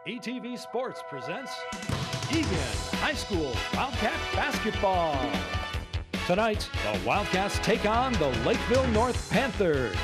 ETV Sports presents Eagan High School Wildcat Basketball. Tonight, the Wildcats take on the Lakeville North Panthers.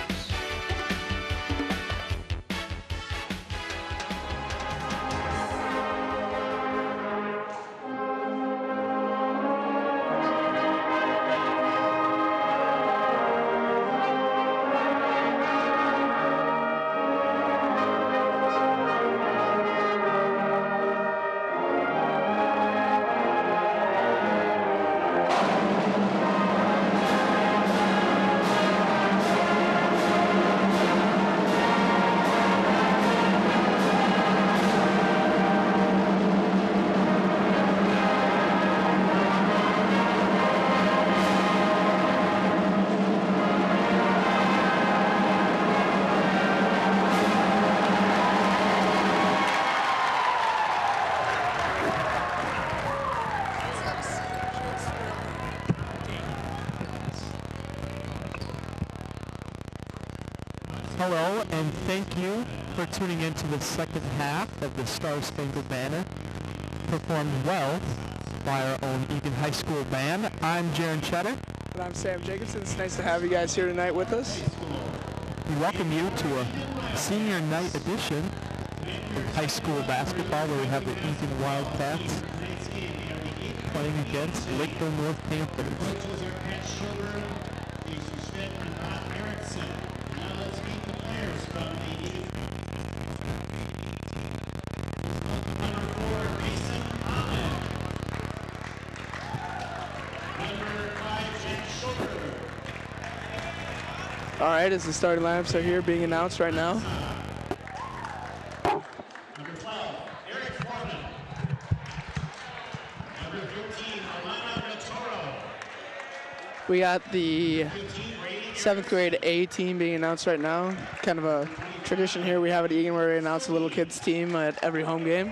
Hello, and thank you for tuning into the second half of the Star-Spangled Banner, performed well by our own Eagan High School band. I'm Jaron Cheddar. And I'm Sam Jacobson. It's nice to have you guys here tonight with us. We welcome you to a senior night edition of high school basketball, where we have the Eagan Wildcats playing against Lakeville North Panthers. All right, as the starting lineups are here being announced right now. Number 12, Eric Foreman. Number 13, Alana Natoro. We got the 7th grade A team being announced right now. Kind of a tradition here we have at Eagan where we announce a little kids team at every home game.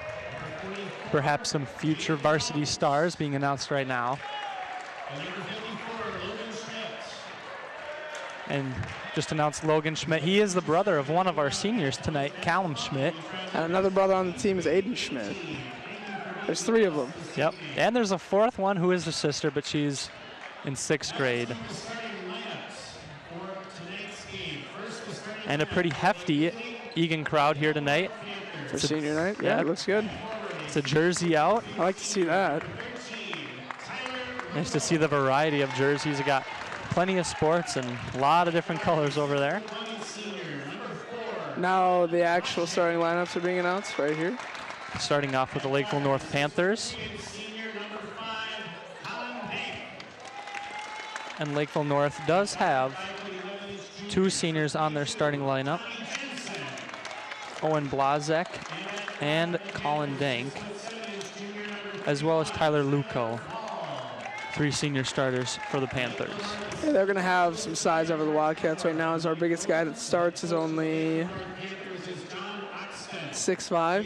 Perhaps some future varsity stars being announced right now. And just announced Logan Schmidt. He is the brother of one of our seniors tonight, Callum Schmidt. And another brother on the team is Aiden Schmidt. There's 3 of them. Yep, and there's a 4th one who is a sister, but she's in 6th grade. And a pretty hefty Eagan crowd here tonight. For senior night? Yeah, it looks good. It's a jersey out. I like to see that. Nice to see the variety of jerseys. We got plenty of sports and a lot of different colors over there. Now the actual starting lineups are being announced right here. Starting off with the Lakeville North Panthers. And Lakeville North does have 2 seniors on their starting lineup. Owen Blazek and Colin Dank, as well as Tyler Luco. 3 senior starters for the Panthers. Yeah, they're going to have some size over the Wildcats right now, as our biggest guy that starts is only 6'5".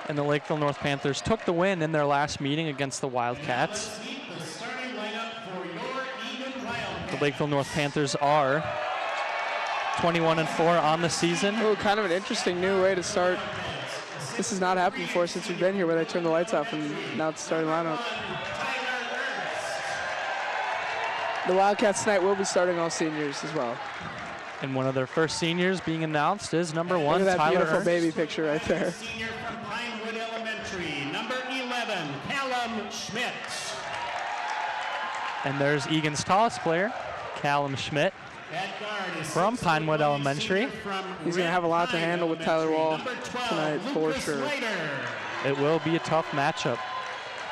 And the Lakeville North Panthers took the win in their last meeting against the Wildcats. The Lakeville North Panthers are 21-4 on the season. Oh, kind of an interesting new way to start. This has not happened before since we've been here, where they turn the lights off and now it's the starting lineup. The Wildcats tonight will be starting all seniors as well. And one of their first seniors being announced is number 1, Look at that Tyler beautiful Ernst. baby picture right there. Senior from Pinewood Elementary, number 11, Callum Schmidt. And there's Eagan's tallest player, Callum Schmidt, from Pinewood Elementary. He's going to have a lot to handle with Tyler Wall tonight for sure. It will be a tough matchup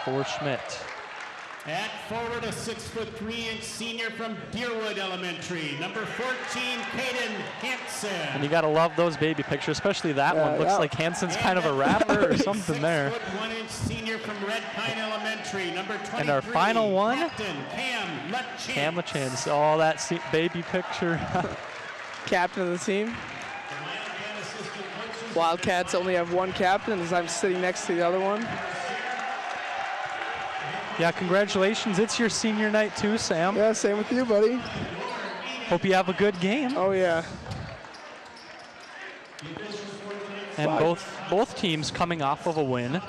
for Schmidt. At forward, a 6'3" senior from Deerwood Elementary, number 14, Caden Hansen. And you got to love those baby pictures, especially that one. Looks like Hansen's kind of a rapper or something there. 6'1" senior from Red Pine Elementary, number 23. And our final one, Captain Cam Lachance. Oh, that baby picture. Captain of the team. Wildcats only have 1 captain, as I'm sitting next to the other one. Yeah, congratulations. It's your senior night too, Sam. Yeah, same with you, buddy. Hope you have a good game. Oh, yeah. And both teams coming off of a win.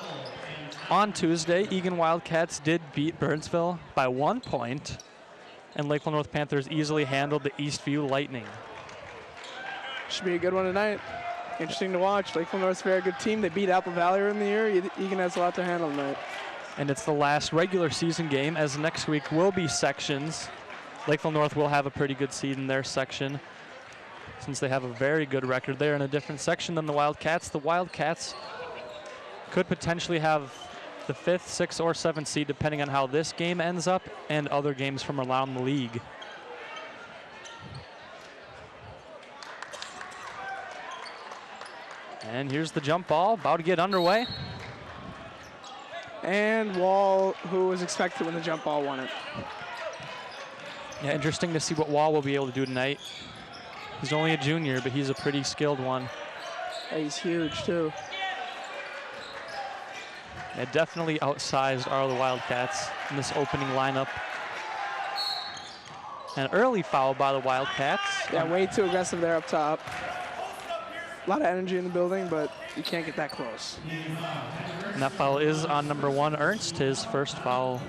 On Tuesday, Eagan Wildcats did beat Burnsville by 1 point, and Lakeville North Panthers easily handled the Eastview Lightning. Should be a good one tonight. Interesting to watch. Lakeville North's a very good team. They beat Apple Valley in the year. Eagan has a lot to handle tonight. And it's the last regular season game, as next week will be sections. Lakeville North will have a pretty good seed in their section, since they have a very good record. They're in a different section than the Wildcats. The Wildcats could potentially have the 5th, 6th, or 7th seed, depending on how this game ends up and other games from around the league. And here's the jump ball, about to get underway. And Wall, who was expected when the jump ball, won it. Yeah, interesting to see what Wall will be able to do tonight. He's only a junior, but he's a pretty skilled one. Yeah, he's huge, too. Yeah, definitely outsized are the Wildcats in this opening lineup. An early foul by the Wildcats. Yeah, way too aggressive there up top. A lot of energy in the building, but you can't get that close. And that foul is on number 1, Ernst, his first foul.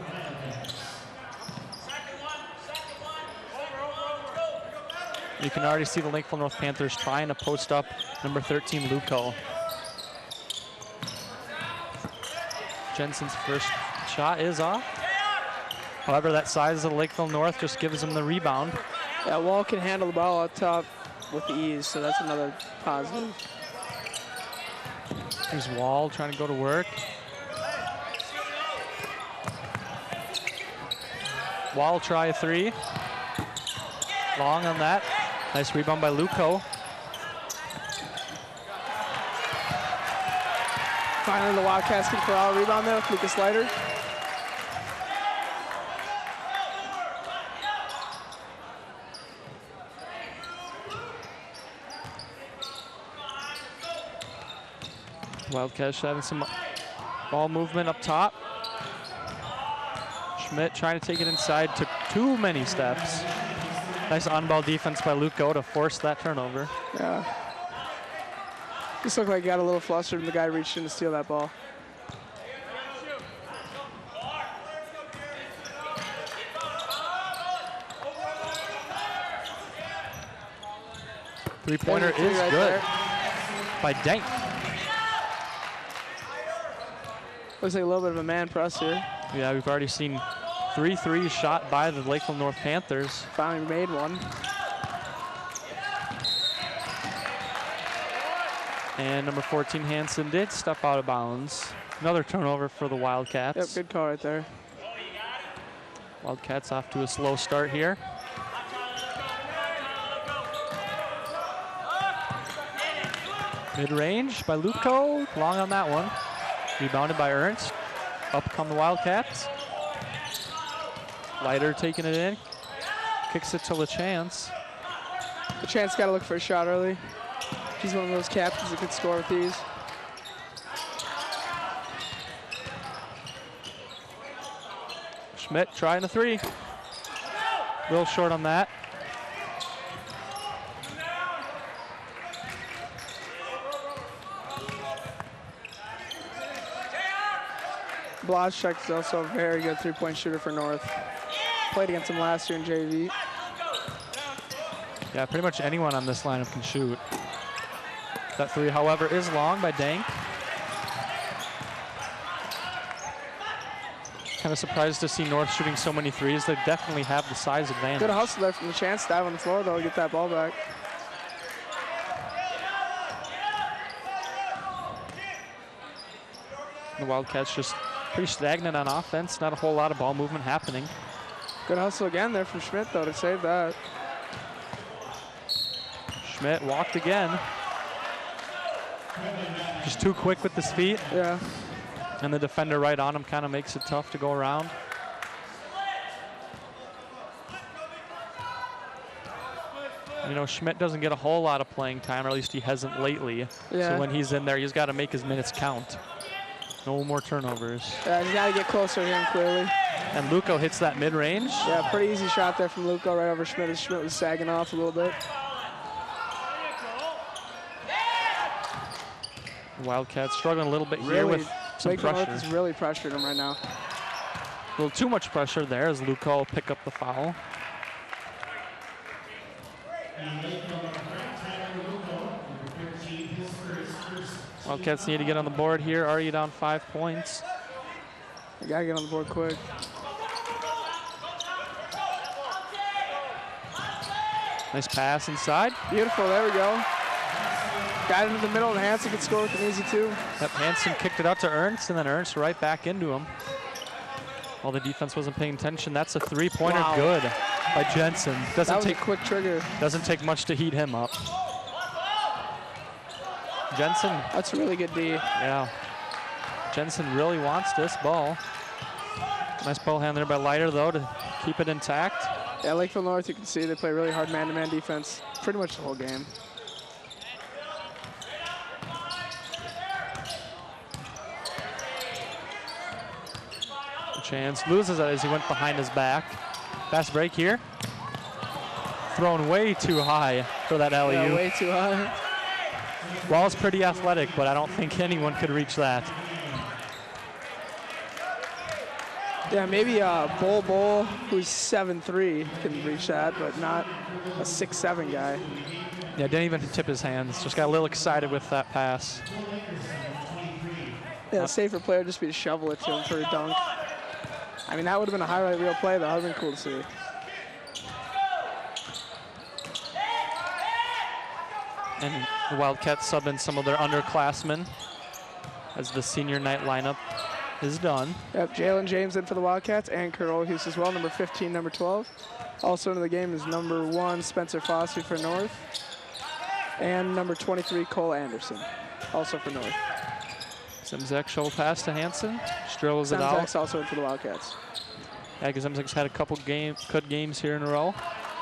You can already see the Lakeville North Panthers trying to post up number 13, Luco. Jensen's first shot is off. However, that size of Lakeville North just gives him the rebound. Yeah, Wall can handle the ball up top with ease, so that's another positive. Here's Wall trying to go to work. Wall try a 3. Long on that. Nice rebound by Luco. Finally, the Wildcats can corral a rebound there with Lucas Slider. Wildcats having some ball movement up top. Schmidt trying to take it inside, took too many steps. Nice on-ball defense by Luco to force that turnover. Yeah. Just looked like he got a little flustered and the guy reached in to steal that ball. Three-pointer is right good there by Dank. Looks like a little bit of a man press here. Yeah, we've already seen 3 threes shot by the Lakeville North Panthers. Finally made one. And number 14, Hansen, did step out of bounds. Another turnover for the Wildcats. Yep, good call right there. Wildcats off to a slow start here. Mid-range by Luco, long on that one. Rebounded by Ernst. Up come the Wildcats. Leiter taking it in. Kicks it to LaChance. LaChance got to look for a shot early. He's one of those captains that could score with these. Schmidt trying a 3. Real short on that. Blazczak is also a very good three-point shooter for North. Played against him last year in JV. Yeah, pretty much anyone on this lineup can shoot. That 3, however, is long by Dank. Kind of surprised to see North shooting so many threes. They definitely have the size advantage. Good hustle there from LaChance. Dive on the floor, though, get that ball back. The Wildcats just pretty stagnant on offense. Not a whole lot of ball movement happening. Good hustle again there from Schmidt, though, to save that. Schmidt walked again. Just too quick with his feet. Yeah. And the defender right on him kind of makes it tough to go around. You know, Schmidt doesn't get a whole lot of playing time, or at least he hasn't lately. Yeah. So when he's in there, he's got to make his minutes count. No more turnovers. Yeah, he's got to get closer to him, clearly. And Luco hits that mid-range. Yeah, pretty easy shot there from Luco right over Schmidt. Schmidt was sagging off a little bit. Wildcats struggling a little bit here with some pressure. Lakeville North is really pressured him right now. A little too much pressure there as Luco will pick up the foul. Wildcats need to get on the board here. Already down 5 points. You gotta get on the board quick. Nice pass inside. Beautiful, there we go. Got into the middle, and Hansen could score with an easy 2. Yep, Hansen kicked it out to Ernst, and then Ernst right back into him. While the defense wasn't paying attention, that's a 3-pointer. Wow. Good by Jensen. That was a quick trigger. Doesn't take much to heat him up. Jensen. That's a really good D. Yeah. Jensen really wants this ball. Nice ball hand there by Leiter, though, to keep it intact. Yeah, Lakeville North, you can see they play really hard man-to-man defense pretty much the whole game. Chance loses it as he went behind his back. Fast break here. Thrown way too high for that alley-oop. Yeah, way too high. Wall's pretty athletic, but I don't think anyone could reach that. Yeah, maybe Bull, who's 7'3", can reach that, but not a 6'7" guy. Yeah, didn't even tip his hands. Just got a little excited with that pass. Yeah, a safer player just be to shovel it to him for a dunk. I mean, that would have been a highlight reel play, though. That would have been cool to see. And the Wildcats sub in some of their underclassmen as the senior night lineup is done. Yep, Jalen James in for the Wildcats, and Kurt Olhus as well, number 15, number 12. Also into the game is number 1, Spencer Fossey for North, and number 23, Cole Anderson, also for North. Zemzek shovel pass to Hansen, just drills it out. Zemzek's also in for the Wildcats. Yeah, because Zemzek's had a couple good games here in a row.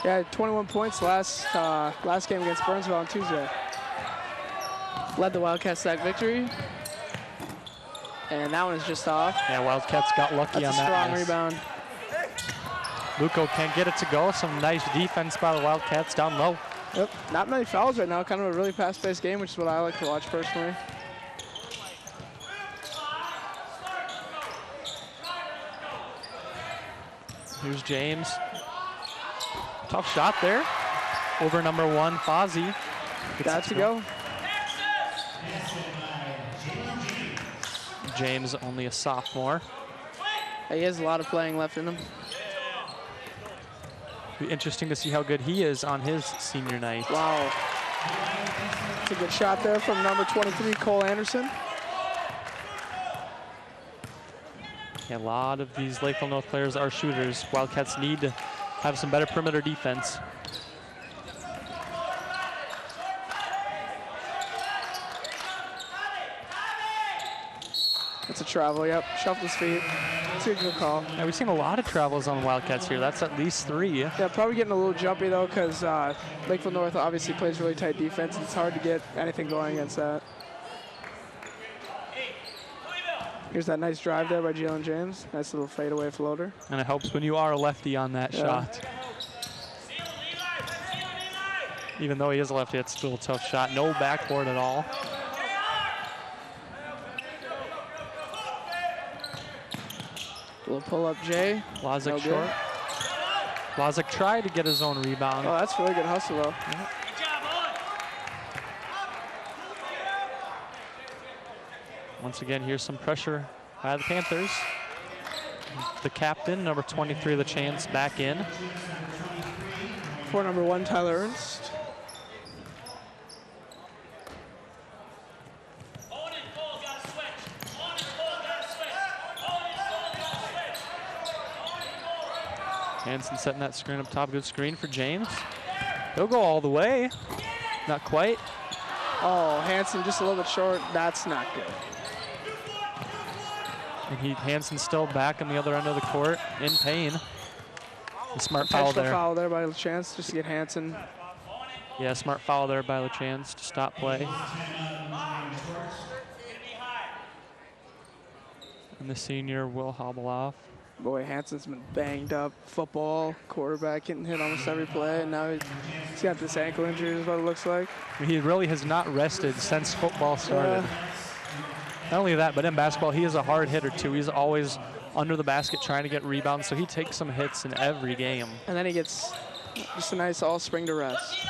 Yeah, 21 points last game against Burnsville on Tuesday. Led the Wildcats to that victory. And that one is just off. Yeah, Wildcats got lucky on that. That's a strong miss. rebound. Luco can't get it to go. Some nice defense by the Wildcats down low. Yep, not many fouls right now. Kind of a really fast-paced game, which is what I like to watch personally. Here's James. Tough shot there. Over number 1, Fozzie. Got to go. James, only a sophomore. He has a lot of playing left in him. Be interesting to see how good he is on his senior night. Wow. That's a good shot there from number 23, Cole Anderson. Yeah, a lot of these Lakeville North players are shooters. Wildcats need to have some better perimeter defense. It's a travel, yep. Shuffle his feet. It's a good call. Yeah, we've seen a lot of travels on the Wildcats here. That's at least 3. Yeah, probably getting a little jumpy, though, because Lakeville North obviously plays really tight defense. It's hard to get anything going against that. Here's that nice drive there by Jalen James. Nice little fadeaway floater. And it helps when you are a lefty on that shot. Even though he is a lefty, it's still a tough shot. No backboard at all. Little pull-up J. Lazic short. Lazic tried to get his own rebound. Oh, that's really good hustle, though. Yeah. Once again, here's some pressure by the Panthers. The captain, number 23, the chance back in. For number 1, Tyler Ernst. Hansen setting that screen up top. Good screen for James. He'll go all the way. Not quite. Oh, Hansen just a little bit short. That's not good. And Hansen's still back on the other end of the court in pain. A smart foul there. Foul there by LaChance just to get Hansen. Yeah, smart foul there by LaChance to stop play. And the senior will hobble off. Boy, Hansen's been banged up. Football, quarterback getting hit almost every play, and now he's got this ankle injury is what it looks like. He really has not rested since football started. Not only that, but in basketball, he is a hard hitter too. He's always under the basket trying to get rebounds, so he takes some hits in every game. And then he gets just a nice all spring to rest.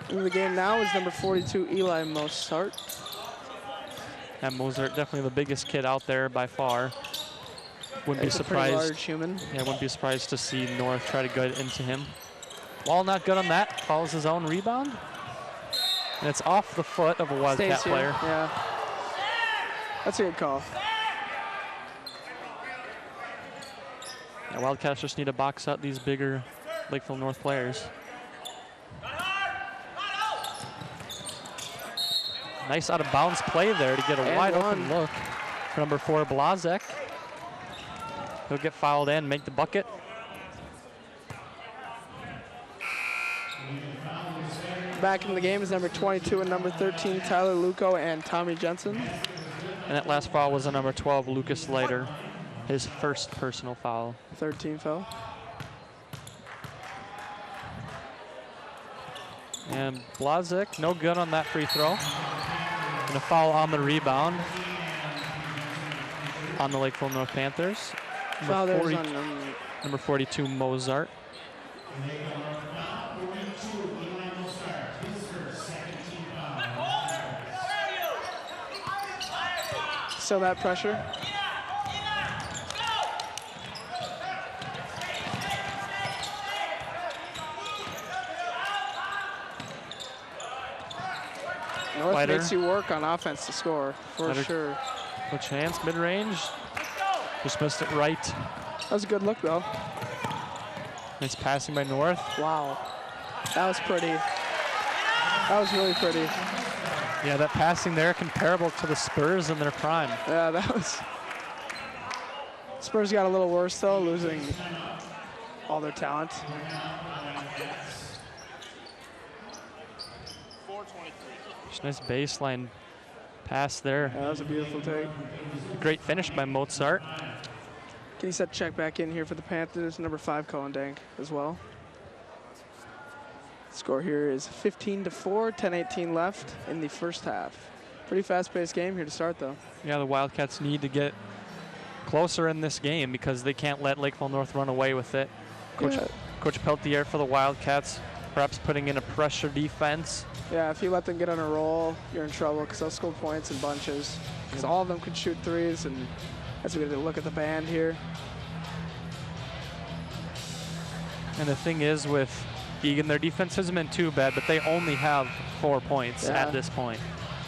In the game now is number 42, Eli Mozart. And Mozart, definitely the biggest kid out there by far. Wouldn't be He's a pretty surprised. large human. Yeah, wouldn't be surprised to see North try to get into him. Ball not good on that. Follows his own rebound. And it's off the foot of a Wildcat player. Yeah. That's a good call. Yeah, Wildcats just need to box out these bigger Lakeville North players. Nice out of bounds play there to get a wide open look for number 4, Blazek. He'll get fouled and make the bucket. Back in the game is number 22 and number 13, Tyler Luco and Tommy Jensen. And that last foul was on number 12, Lucas Leiter, his first personal foul. 13 foul. And Blazek, no good on that free throw. And a foul on the rebound on the Lakeville North Panthers. Foul there on number 42, Mozart. Still that pressure. North makes you work on offense to score, for sure. No chance, mid-range. Just missed it right. That was a good look, though. Nice passing by North. Wow. That was pretty. That was really pretty. Yeah, that passing there comparable to the Spurs in their prime. Yeah, that was. Spurs got a little worse, though, losing all their talent. Just nice baseline pass there. Yeah, that was a beautiful take. Great finish by Mozart. Can you set check back in here for the Panthers? Number 5, Colin Dank as well. Score here is 15-4, 10:18 left in the first half. Pretty fast-paced game here to start, though. Yeah, the Wildcats need to get closer in this game because they can't let Lakeville North run away with it. Coach Peltier for the Wildcats, perhaps putting in a pressure defense. Yeah, if you let them get on a roll, you're in trouble because they'll score points in bunches. Because all of them could shoot threes, and as we look at the band here. And the thing is with Eagan, their defense hasn't been too bad, but they only have 4 points at this point.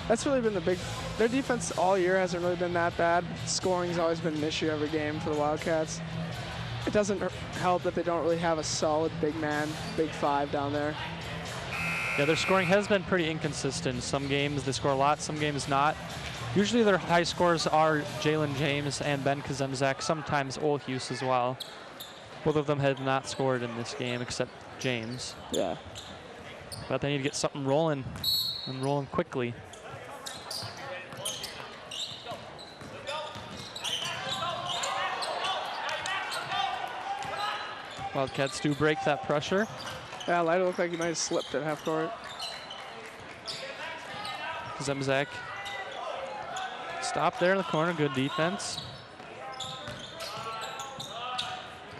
That's really been the big. Their defense all year hasn't really been that bad. Scoring's always been an issue every game for the Wildcats. It doesn't help that they don't really have a solid big man, big 5 down there. Yeah, their scoring has been pretty inconsistent. Some games they score a lot, some games not. Usually their high scores are Jalen James and Ben Kazemzak, sometimes Olhus as well. Both of them have not scored in this game except James. Yeah. But they need to get something rolling, and rolling quickly. Wildcats do break that pressure. Yeah, Leiter looked like he might have slipped at half court. Zemzak stopped there in the corner, good defense.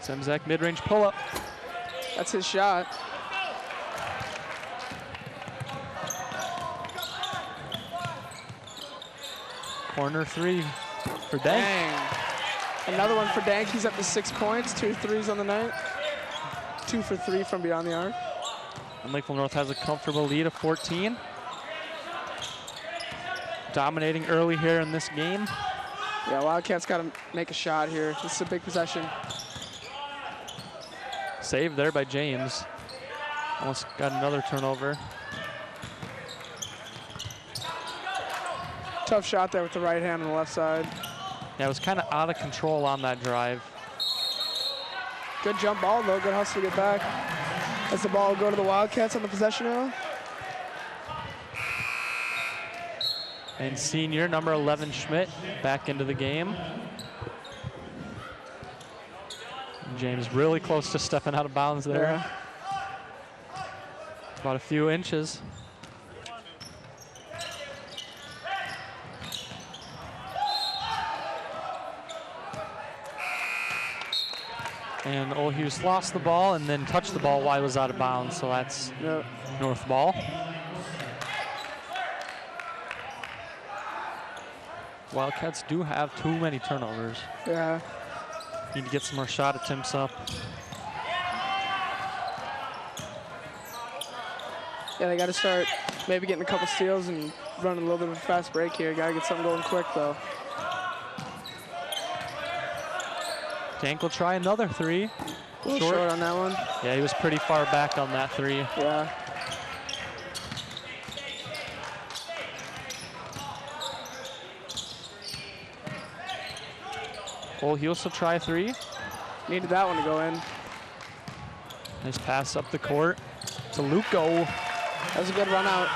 Zemzak mid-range pull-up. That's his shot. Corner 3 for Dank. Dang. Another one for Dank. He's up to 6 points, 2 threes on the night. 2 for 3 from beyond the arc. And Lakeville North has a comfortable lead of 14. Dominating early here in this game. Yeah, Wildcats got to make a shot here. This is a big possession. Saved there by James. Almost got another turnover. Tough shot there with the right hand on the left side. Yeah, it was kind of out of control on that drive. Good jump ball, though. Good hustle to get back. As the ball will go to the Wildcats on the possession arrow. And senior number 11 Schmidt back into the game. James really close to stepping out of bounds there. Yeah. About a few inches. And Ole Hughes lost the ball and then touched the ball while it was out of bounds, so that's North ball. Wildcats do have too many turnovers. Yeah. Need to get some more shot attempts up. Yeah, they got to start maybe getting a couple steals and running a little bit of a fast break here. Got to get something going quick, though. Tank will try another three. A little short on that one. Yeah, he was pretty far back on that three. Yeah. Ole Hughes will try three. Needed that one to go in. Nice pass up the court to Luco. That was a good run out.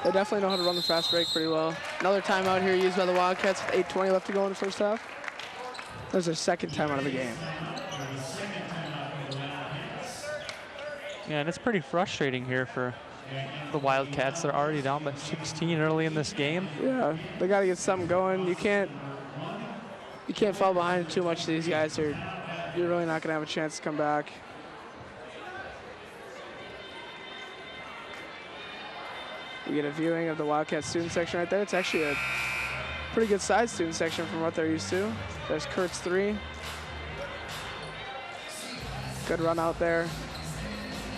They definitely know how to run the fast break pretty well. Another timeout here used by the Wildcats with 8:20 left to go in the first half. That was their second timeout of the game. Yeah, and it's pretty frustrating here for the Wildcats. They're already down by 16 early in this game. Yeah, they got to get something going. You can't fall behind too much to these guys. You're really not going to have a chance to come back. We get a viewing of the Wildcat student section right there. It's actually a pretty good sized student section from what they're used to. There's Kurt's three. Good run out there.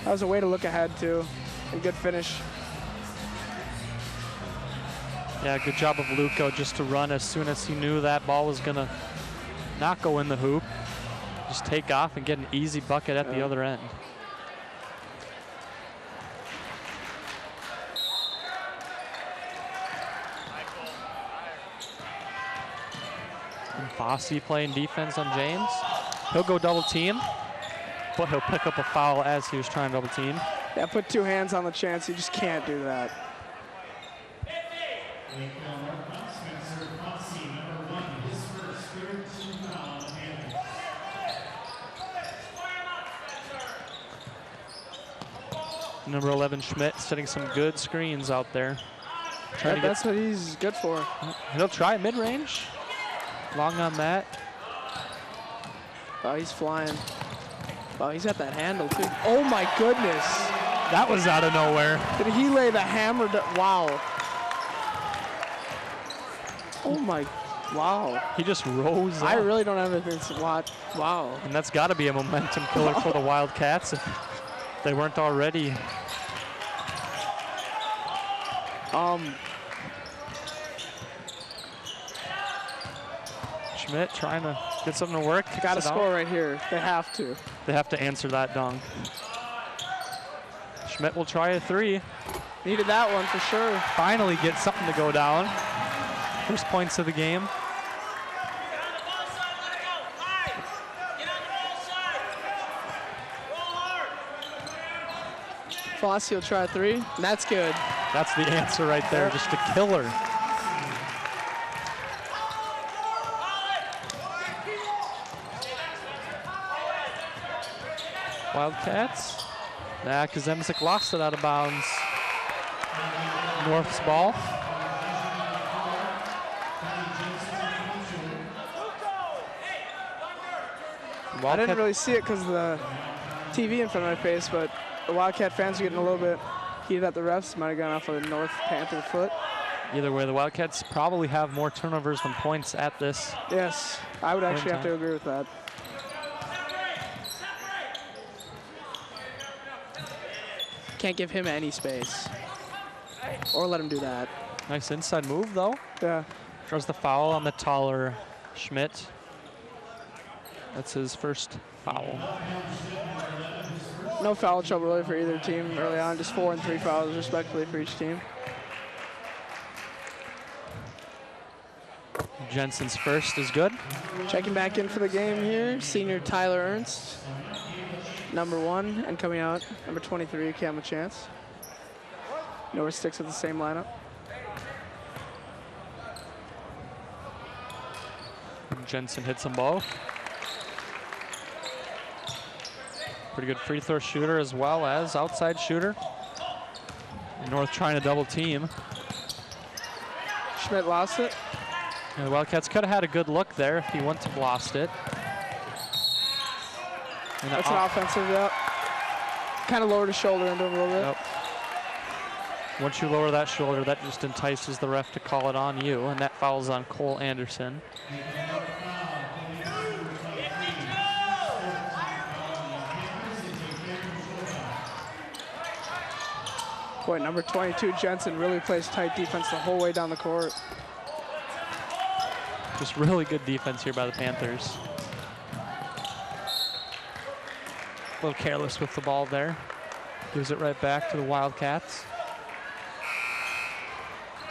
That was a way to look ahead too, and good finish. Yeah, good job of Luco just to run as soon as he knew that ball was gonna not go in the hoop. Just take off and get an easy bucket at the other end. And Fossey playing defense on James. He'll go double team, but he'll pick up a foul as he was trying to double team. Yeah, put two hands on the chance. You just can't do that. Number 11 Schmidt setting some good screens out there. That's what he's good for. He'll try mid-range. Long on that. Oh, he's flying. Oh, he's got that handle too. Oh my goodness. That was out of nowhere. Did he lay the hammer? Wow. Oh my, wow. He just rose I up. really don't have anything to watch. Wow. And that's got to be a momentum killer for the Wildcats if they weren't already. Schmidt trying to get something to work. Got to score right here. They have to. They have to answer that dunk. Schmidt will try a three. Needed that one for sure. Finally get something to go down. First points of the game. Fossey will try a three. That's good. That's the answer right there, just a killer. Wildcats. Nah, Kazemzik lost it out of bounds. North's ball. I didn't really see it because of the TV in front of my face, but the Wildcat fans are getting a little bit heated at the refs. Might have gone off of the North Panther foot. Either way, the Wildcats probably have more turnovers than points at this. Yes, I would actually have to agree with that. Can't give him any space. Or let him do that. Nice inside move, though. Yeah. Draws the foul on the taller Schmidt. That's his first foul. No foul trouble really for either team early on. Just 4 and 3 fouls respectively for each team. Jensen's first is good. Checking back in for the game here, senior Tyler Ernst. Number 1, and coming out, number 23, Cam Chance. Norris sticks with the same lineup. And Jensen hits them both. Pretty good free throw shooter as well as outside shooter. North trying to double team. Schmidt lost it. And the Wildcats could have had a good look there if he wouldn't have lost it. And that's an offensive, yep. Kind of lowered his shoulder into him a little bit. Yep. Once you lower that shoulder, that just entices the ref to call it on you, and that fouls on Cole Anderson. Boy, number 22, Jensen, really plays tight defense the whole way down the court. Just really good defense here by the Panthers. A little careless with the ball there. Gives it right back to the Wildcats.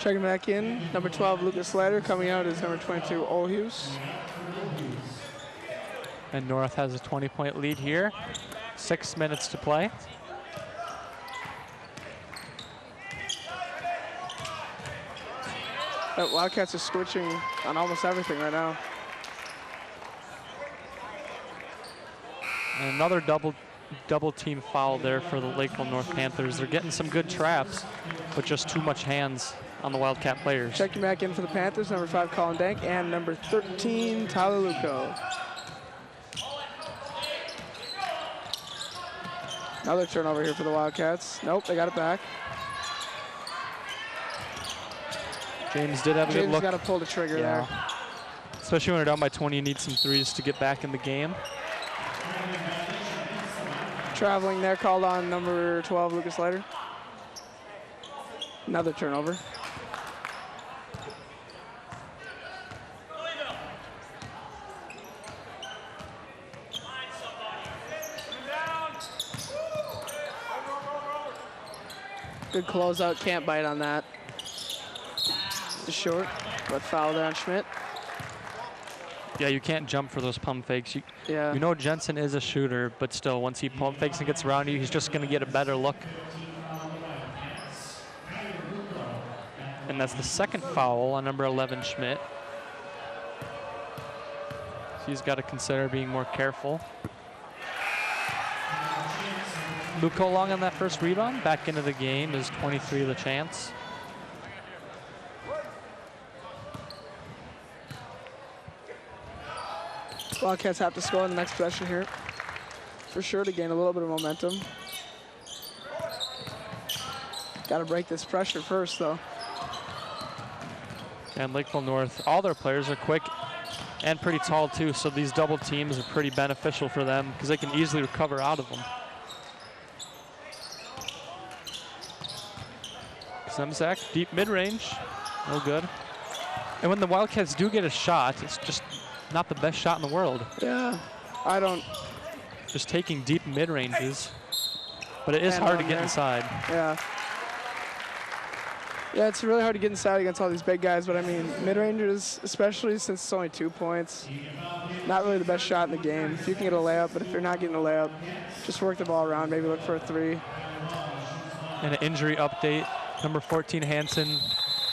Checking back in, number 12, Lucas Slater. Coming out is number 22, Olhus. And North has a 20-point lead here. 6 minutes to play. Wildcats are switching on almost everything right now. And another double team foul there for the Lakeville North Panthers. They're getting some good traps, but just too much hands on the Wildcat players. Checking back in for the Panthers, number 5, Colin Dank, and number 13, Tyler Luco. Another turnover here for the Wildcats. Nope, they got it back. James did have a good look. James got to pull the trigger there. Especially when you're down by 20, you need some threes to get back in the game. Traveling there, called on number 12, Lucas Slater. Another turnover. Good closeout, can't bite on that. Short, but foul there on Schmidt. Yeah, you can't jump for those pump fakes. You know Jensen is a shooter, but still, once he pump fakes and gets around you, he's just going to get a better look. And that's the second foul on number 11, Schmidt. So he's got to consider being more careful. Luco long on that first rebound. Back into the game is 23 the chance. Wildcats have to score in the next possession here, for sure, to gain a little bit of momentum. Got to break this pressure first, though. And Lakeville North, all their players are quick and pretty tall, too, so these double teams are pretty beneficial for them because they can easily recover out of them. Zemzak, deep mid-range, no good. And when the Wildcats do get a shot, it's just not the best shot in the world. Yeah, I don't. Just taking deep mid-ranges, but it is hard to get inside. Yeah. Yeah, it's really hard to get inside against all these big guys, but I mean, mid-rangers, especially since it's only 2 points, not really the best shot in the game. If you can get a layup, but if you're not getting a layup, just work the ball around, maybe look for a 3. And an injury update, number 14, Hansen,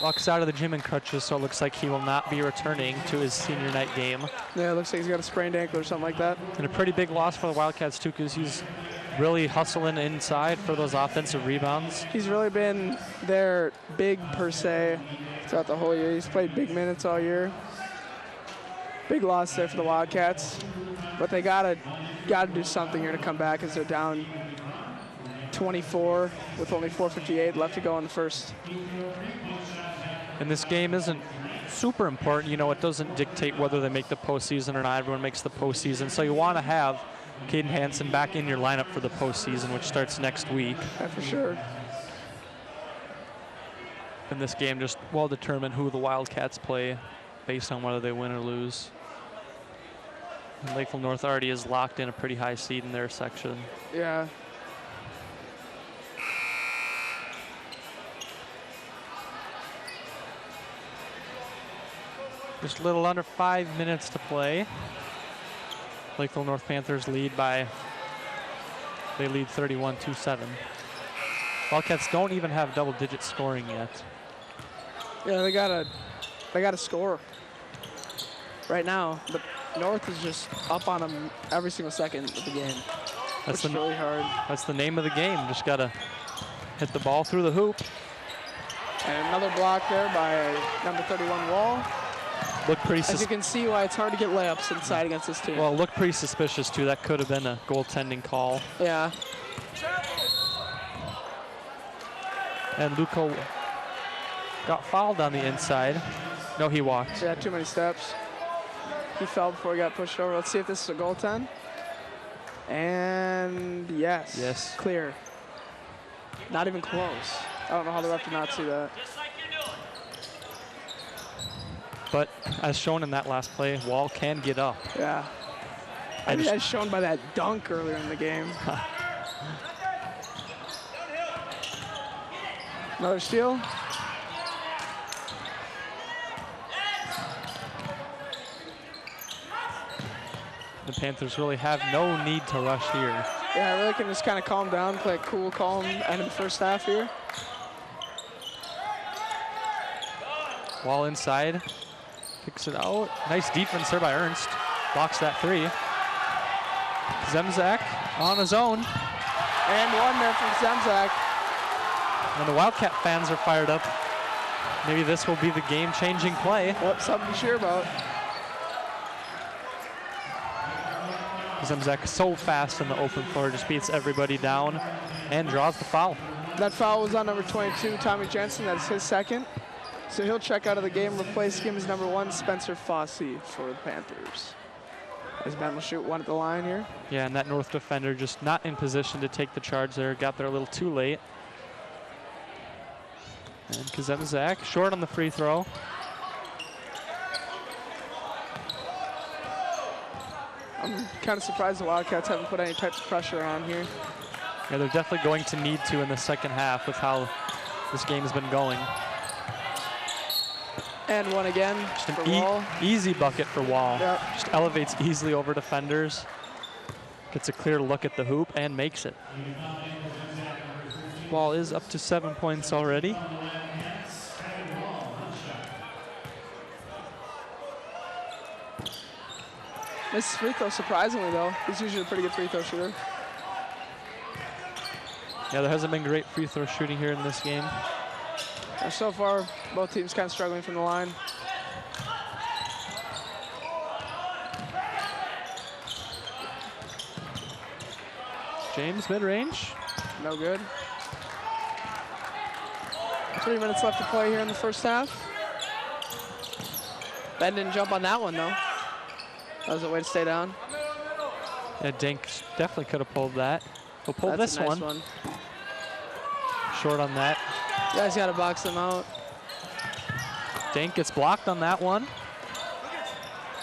walks out of the gym in crutches, so it looks like he will not be returning to his senior night game. Yeah, it looks like he's got a sprained ankle or something like that. And a pretty big loss for the Wildcats, too, because he's really hustling inside for those offensive rebounds. He's really been their big, per se, throughout the whole year. He's played big minutes all year. Big loss there for the Wildcats. But they gotta do something here to come back as they're down 24 with only 4:58 left to go in the first. And this game isn't super important. You know, it doesn't dictate whether they make the postseason or not. Everyone makes the postseason. So you want to have Caden Hansen back in your lineup for the postseason, which starts next week. Yeah, for sure. And this game just will determine who the Wildcats play based on whether they win or lose. And Lakeville North already is locked in a pretty high seed in their section. Yeah. Just a little under 5 minutes to play. Lakeville North Panthers lead 31-7. Wildcats don't even have double-digit scoring yet. Yeah, they gotta score. right now, the North is just up on them every single second of the game. That's really hard. That's the name of the game. Just got to hit the ball through the hoop. And another block there by number 31, Wall. Looked pretty As you can see why it's hard to get layups inside against this team. Well, it looked pretty suspicious, too. That could have been a goaltending call. Yeah. And Luco got fouled on the inside. No, he walked. Yeah, too many steps. He fell before he got pushed over. Let's see if this is a goaltend. And yes. Yes. Clear. Not even close. I don't know how the ref did not see that. But as shown in that last play, Wall can get up. Yeah. I mean, as shown by that dunk earlier in the game. Another steal. The Panthers really have no need to rush here. Yeah, really can just kind of calm down, play a cool, calm end of the first half here. Wall inside, kicks it out. Nice defense there by Ernst. Blocks that three. Zemzak on his own. And one there from Zemzak. And the Wildcat fans are fired up. Maybe this will be the game-changing play. Yep, something to cheer about. Zemzak so fast in the open floor, just beats everybody down and draws the foul. That foul was on number 22, Tommy Jensen. That's his second. So he'll check out of the game, replacing him as number 1, Spencer Fossey for the Panthers. As Ben will shoot one at the line here. Yeah, and that North defender just not in position to take the charge there. Got there a little too late. And Kazemzak short on the free throw. I'm kind of surprised the Wildcats haven't put any type of pressure on here. Yeah, they're definitely going to need to in the second half with how this game has been going. And one again Just for an Wall. Easy bucket for Wall. Yep. Just elevates easily over defenders. Gets a clear look at the hoop and makes it. Wall is up to 7 points already. Misses free throw, surprisingly though. He's usually a pretty good free throw shooter. Yeah, there hasn't been great free throw shooting here in this game. So far, both teams kind of struggling from the line. James mid-range. No good. 3 minutes left to play here in the first half. Ben didn't jump on that one though. That was a way to stay down. Yeah, Dink definitely could have pulled that. He'll pull That's this a nice one. Short on that. You guys got to box them out. Dink gets blocked on that one.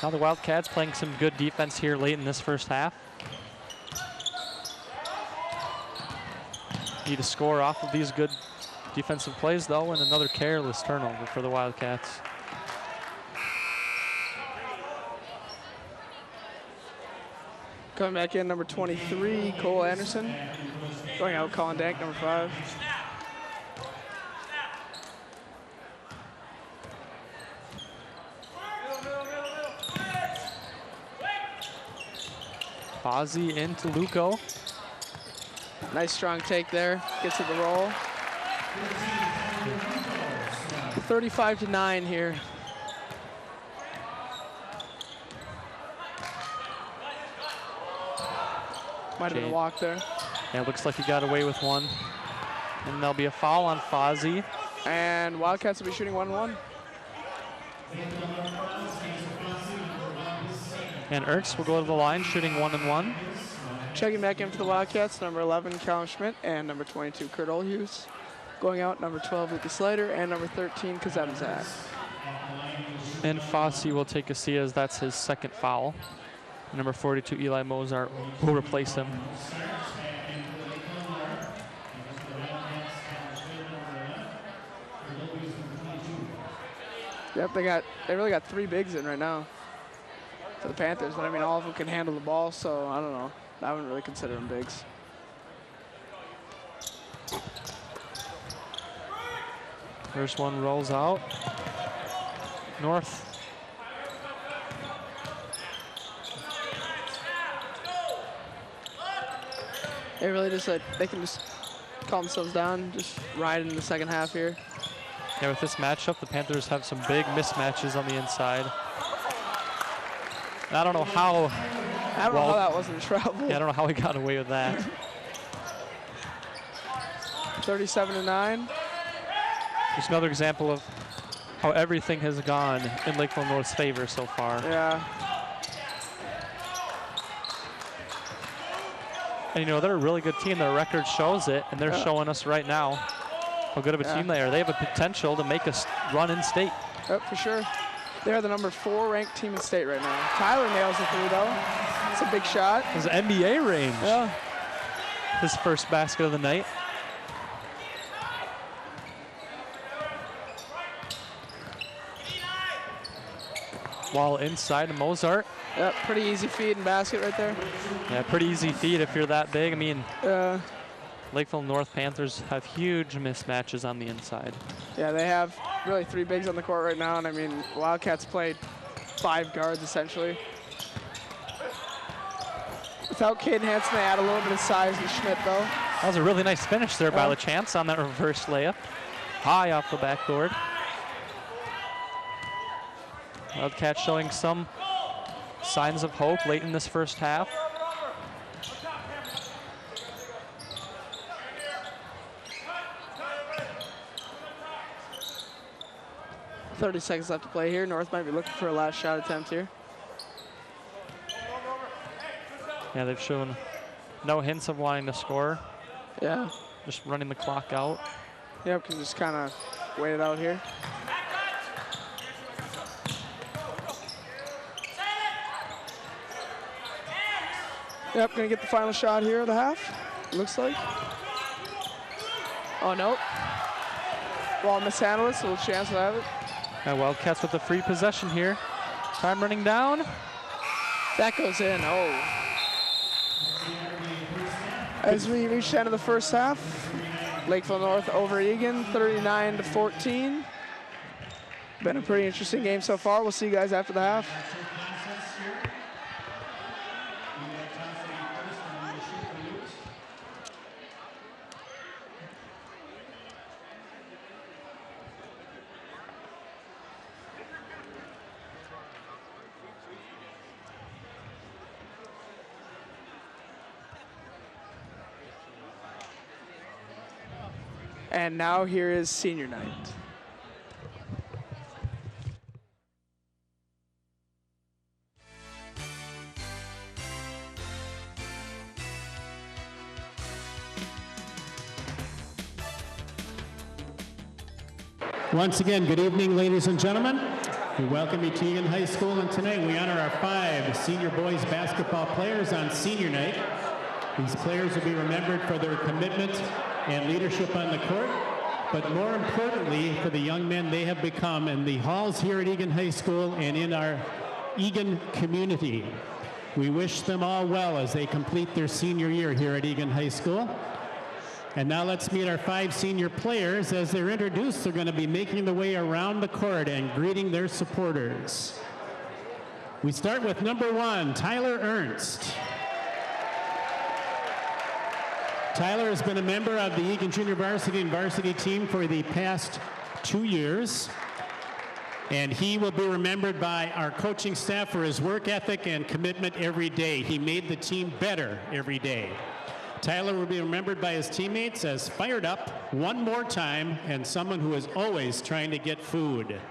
Now the Wildcats playing some good defense here late in this first half. Need to score off of these good defensive plays though, and another careless turnover for the Wildcats. Coming back in, number 23, Cole Anderson. Going out, Colin Dank, number 5. Fozzie into Luco. Nice strong take there. Gets to the roll. 35-9 here. Might have been a walk there. Yeah, it looks like he got away with one. And there'll be a foul on Fozzie. And Wildcats will be shooting 1-1. And Ernst will go to the line, shooting 1-1. Checking back in for the Wildcats, number 11, Callum Schmidt, and number 22, Kurt Olhus. Going out, number 12, Lucas Slater, and number 13, Kazemzak. And Fozzie will take a seat as that's his second foul. Number 42, Eli Mozart, will replace him. Yep, they really got 3 bigs in right now for the Panthers, but I mean all of them can handle the ball, so I don't know. I wouldn't really consider them bigs. First one rolls out. North They really just they can just calm themselves down, just ride in the second half here. Yeah, with this matchup, the Panthers have some big mismatches on the inside. And I don't know how. I don't know how that wasn't trouble. Yeah, I don't know how he got away with that. 37-9. Just another example of how everything has gone in Lakeville North's favor so far. Yeah. And you know, they're a really good team. Their record shows it, and they're showing us right now how good of a team they are. They have a potential to make us run in state. Yep, for sure. They're the number 4 ranked team in state right now. Tyler nails the 3 though. It's a big shot. His NBA range. Yeah. His first basket of the night. While inside Mozart. Yep, pretty easy feed and basket right there. Yeah, pretty easy feed if you're that big. I mean, Lakeville North Panthers have huge mismatches on the inside. Yeah, they have really 3 bigs on the court right now, and I mean, Wildcats played 5 guards essentially. Without Caden Hansen, they add a little bit of size to Schmidt though. That was a really nice finish there by LaChance on that reverse layup. High off the backboard. Wildcats showing some signs of hope late in this first half. .30 seconds left to play here. North might be looking for a last shot attempt here. Yeah, they've shown no hints of wanting to score. Yeah. Just running the clock out. Yep, can just kind of wait it out here. Yep, gonna get the final shot here of the half, looks like. Oh, nope. Ball mishandled it, so a chance to have it. And Wildcats with the free possession here. Time running down. That goes in, oh. As we reach the end of the first half, Lakeville North over Eagan, 39-14. Been a pretty interesting game so far. We'll see you guys after the half. And now here is senior night. Once again, good evening, ladies and gentlemen. We welcome you to Eagan High School, and tonight we honor our 5 senior boys basketball players on senior night. These players will be remembered for their commitment and leadership on the court, but more importantly, for the young men they have become in the halls here at Eagan High School and in our Eagan community. We wish them all well as they complete their senior year here at Eagan High School. And now let's meet our 5 senior players. As they're introduced, they're going to be making their way around the court and greeting their supporters. We start with number 1, Tyler Ernst. Tyler has been a member of the Eagan Junior Varsity and Varsity team for the past 2 years. And he will be remembered by our coaching staff for his work ethic and commitment every day. He made the team better every day. Tyler will be remembered by his teammates as fired up one more time and someone who is always trying to get food.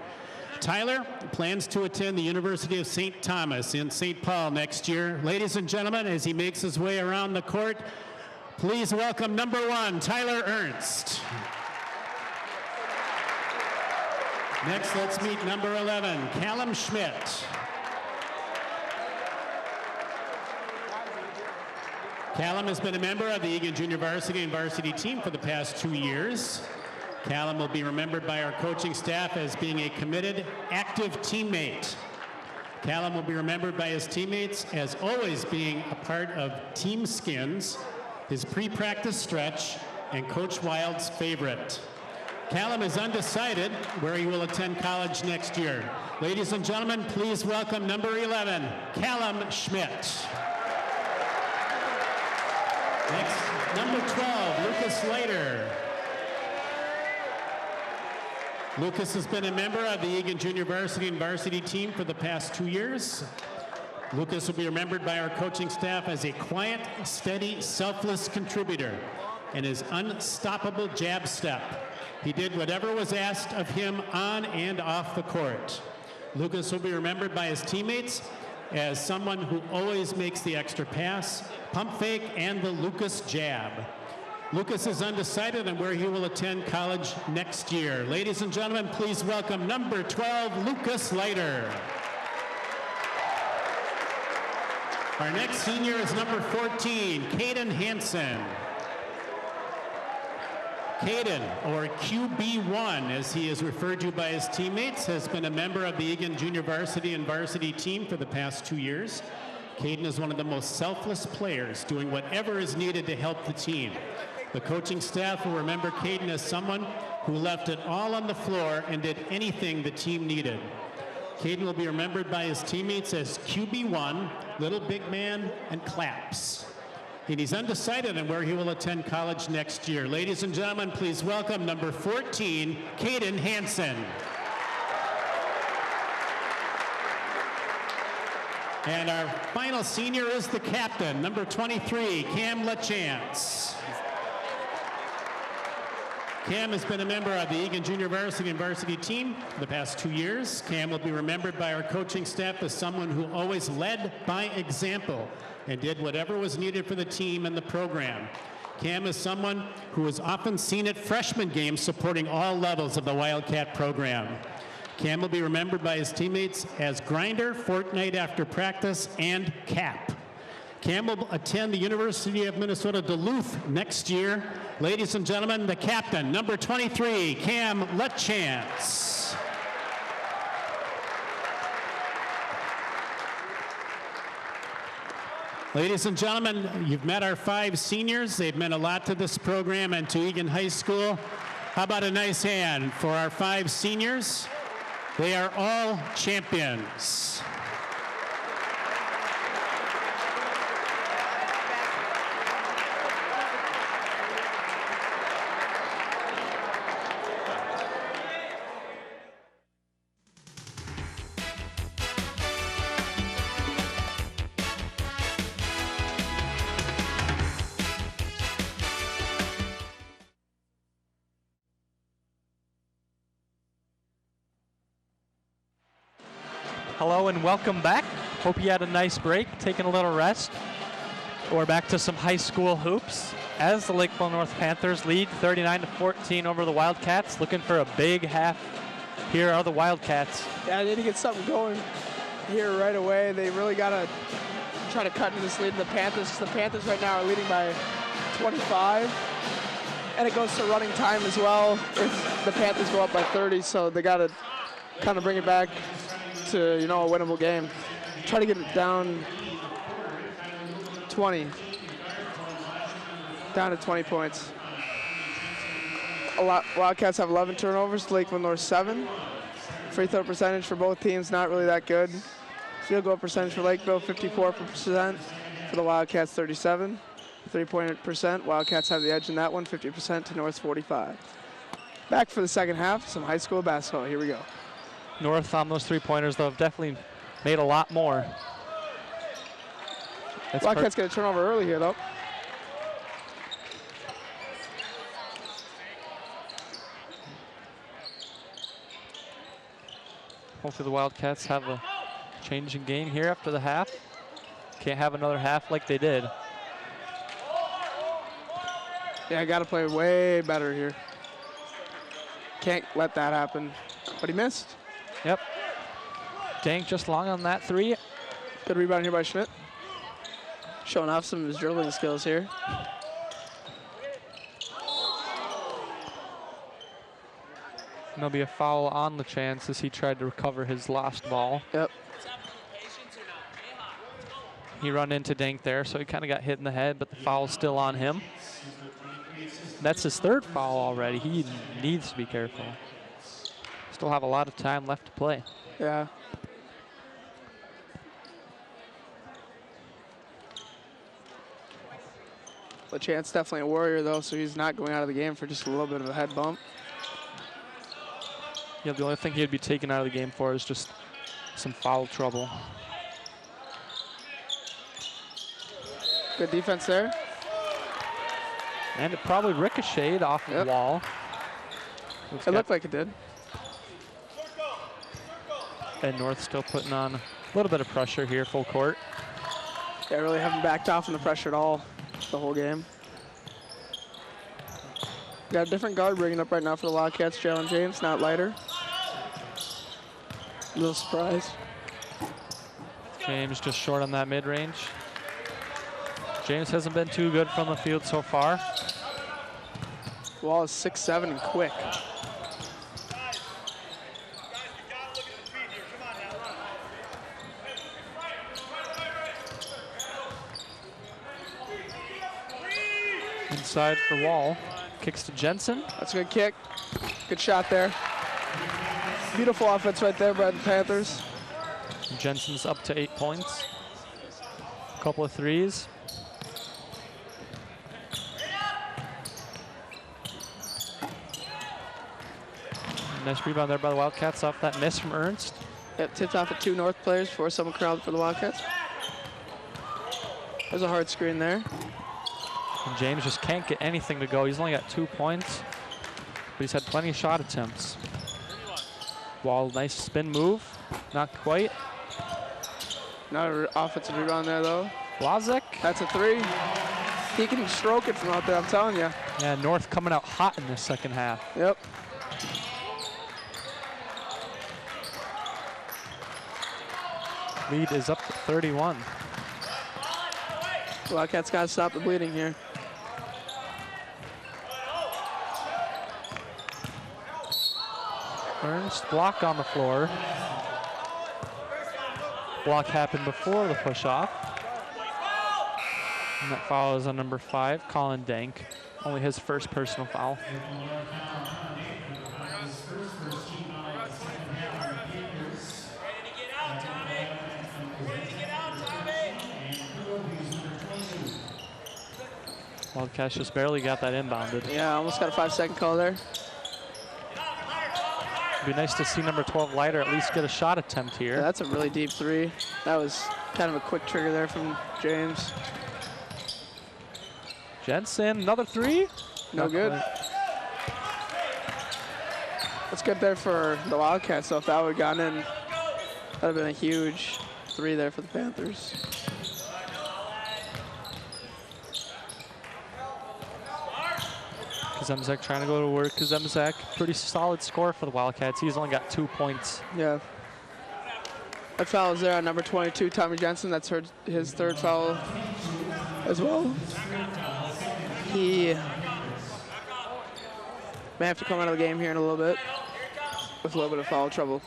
Tyler plans to attend the University of St. Thomas in St. Paul next year. Ladies and gentlemen, as he makes his way around the court, please welcome number 1, Tyler Ernst. Next, let's meet number 11, Callum Schmidt. Callum has been a member of the Eagan Junior Varsity and Varsity team for the past 2 years. Callum will be remembered by our coaching staff as being a committed, active teammate. Callum will be remembered by his teammates as always being a part of Team Skins, his pre-practice stretch, and Coach Wild's favorite. Callum is undecided where he will attend college next year. Ladies and gentlemen, please welcome number 11, Callum Schmidt. Next. number 12, Lucas Leiter. Lucas has been a member of the Eagan Junior Varsity and Varsity team for the past 2 years. Lucas will be remembered by our coaching staff as a quiet, steady, selfless contributor and his unstoppable jab step. He did whatever was asked of him on and off the court. Lucas will be remembered by his teammates as someone who always makes the extra pass, pump fake, and the Lucas jab. Lucas is undecided on where he will attend college next year. Ladies and gentlemen, please welcome number 12, Lucas Leiter. Our next senior is number 14, Caden Hansen. Caden, or QB1 as he is referred to by his teammates, has been a member of the Eagan Junior Varsity and Varsity team for the past 2 years. Caden is one of the most selfless players, doing whatever is needed to help the team. The coaching staff will remember Caden as someone who left it all on the floor and did anything the team needed. Caden will be remembered by his teammates as QB1, Little Big Man, and Claps. And he's undecided on where he will attend college next year. Ladies and gentlemen, please welcome number 14, Caden Hansen. And our final senior is the captain, number 23, Cam LaChance. Cam has been a member of the Eagan Junior Varsity and Varsity team for the past 2 years. Cam will be remembered by our coaching staff as someone who always led by example and did whatever was needed for the team and the program. Cam is someone who is often seen at freshman games supporting all levels of the Wildcat program. Cam will be remembered by his teammates as Grinder, Fortnite after practice, and Cap. Cam will attend the University of Minnesota Duluth next year. Ladies and gentlemen, the captain, number 23, Cam LaChance. Ladies and gentlemen, you've met our 5 seniors. They've meant a lot to this program and to Eagan High School. How about a nice hand for our 5 seniors? They are all champions. Hello and welcome back. Hope you had a nice break, taking a little rest. We're back to some high school hoops as the Lakeville North Panthers lead 39-14 over the Wildcats. Looking for a big half. Here are the Wildcats. Yeah, they need to get something going here right away. They really got to try to cut into this lead in the Panthers, because the Panthers right now are leading by 25. And it goes to running time as well if the Panthers go up by 30, so they got to kind of bring it back to, you know, a winnable game. Try to get it down 20. Down to 20 points. Wildcats have 11 turnovers, Lakeville North 7. Free throw percentage for both teams, not really that good. Field goal percentage for Lakeville, 54%. For the Wildcats, 37. 3-point percent, Wildcats have the edge in that one, 50% to North's 45. Back for the second half, some high school basketball. Here we go. North on those 3-pointers, though, have definitely made a lot more. Wildcats get a turnover early here, though. Hopefully the Wildcats have a change in game here after the half. Can't have another half like they did. Yeah, I got to play way better here. Can't let that happen. But he missed. Yep. Dank just long on that 3. Good rebound here by Schmidt. Showing off some of his dribbling skills here. And there'll be a foul on LaChance as he tried to recover his lost ball. Yep. He run into Dank there, so he kind of got hit in the head, but the foul's still on him. That's his 3rd foul already. He needs to be careful. Still have a lot of time left to play. Yeah. LeChant's definitely a warrior, though, so he's not going out of the game for just a little bit of a head bump. Yeah, the only thing he'd be taken out of the game for is just some foul trouble. Good defense there. And it probably ricocheted off of the wall. It looked like it did. And North still putting on a little bit of pressure here, full court. Yeah, really haven't backed off from the pressure at all the whole game. Got a different guard bringing up right now for the Wildcats, Jalen James, not lighter. A little surprise. James just short on that mid-range. James hasn't been too good from the field so far. Wall is 6'7" and quick. Inside for Wall. Kicks to Jensen. That's a good kick. Good shot there. Beautiful offense right there by the Panthers. Jensen's up to 8 points. A couple of threes. Nice rebound there by the Wildcats off that miss from Ernst. Yep, tipped off at 2 North players before someone crowded for the Wildcats. There's a hard screen there. And James just can't get anything to go. He's only got 2 points, but he's had plenty of shot attempts. Wall, nice spin move. Not quite. Not an offensive rebound there, though. Blazek. That's a 3. He can stroke it from out there, I'm telling you. Yeah, North coming out hot in the second half. Yep. Lead is up to 31. Wildcats got to stop the bleeding here. Ernst, block on the floor. Block happened before the push-off. And that foul is on number 5, Colin Dank. Only his first personal foul. Wildcats just barely got that inbounded. Yeah, almost got a 5-second call there. It'd be nice to see number 12 Leiter at least get a shot attempt here. Yeah, that's a really deep 3. That was kind of a quick trigger there from James. Jensen, another 3? No good. That's good there for the Wildcats, so if that would have gone in, that would have been a huge 3 there for the Panthers. Kazemzak trying to go to work. Kazemzak, pretty solid score for the Wildcats. He's only got 2 points. Yeah. That foul is there on number 22, Tommy Jensen. That's his 3rd foul as well. He may have to come out of the game here in a little bit with a little bit of foul trouble.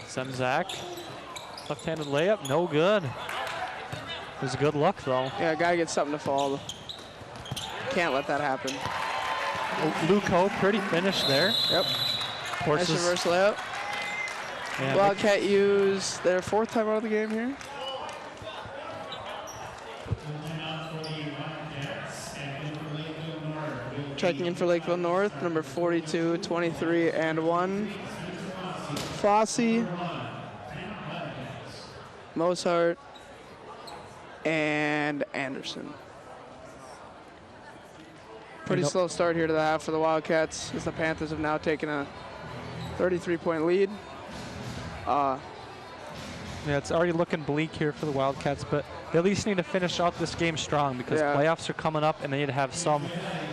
Zemzak, left-handed layup, no good. It was a good look, though. Yeah, gotta get something to fall. Can't let that happen. Luco, pretty finish there. Yep. Nice reverse layup. And Wildcat use their 4th timeout of the game here. Checking in for Lakeville North, number 42, 23, and 1. Fossey, Mozart, and Anderson. Pretty slow start here to the half for the Wildcats as the Panthers have now taken a 33-point lead. Yeah, it's already looking bleak here for the Wildcats, but they at least need to finish out this game strong because playoffs are coming up and they need to have some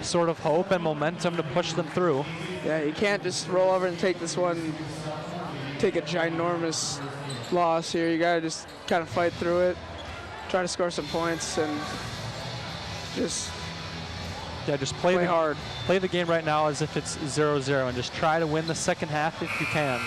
sort of hope and momentum to push them through. Yeah, you can't just roll over and take this one, take a ginormous loss here. You gotta just kind of fight through it, try to score some points, and just play hard. Play the game right now as if it's 0-0 and just try to win the second half if you can.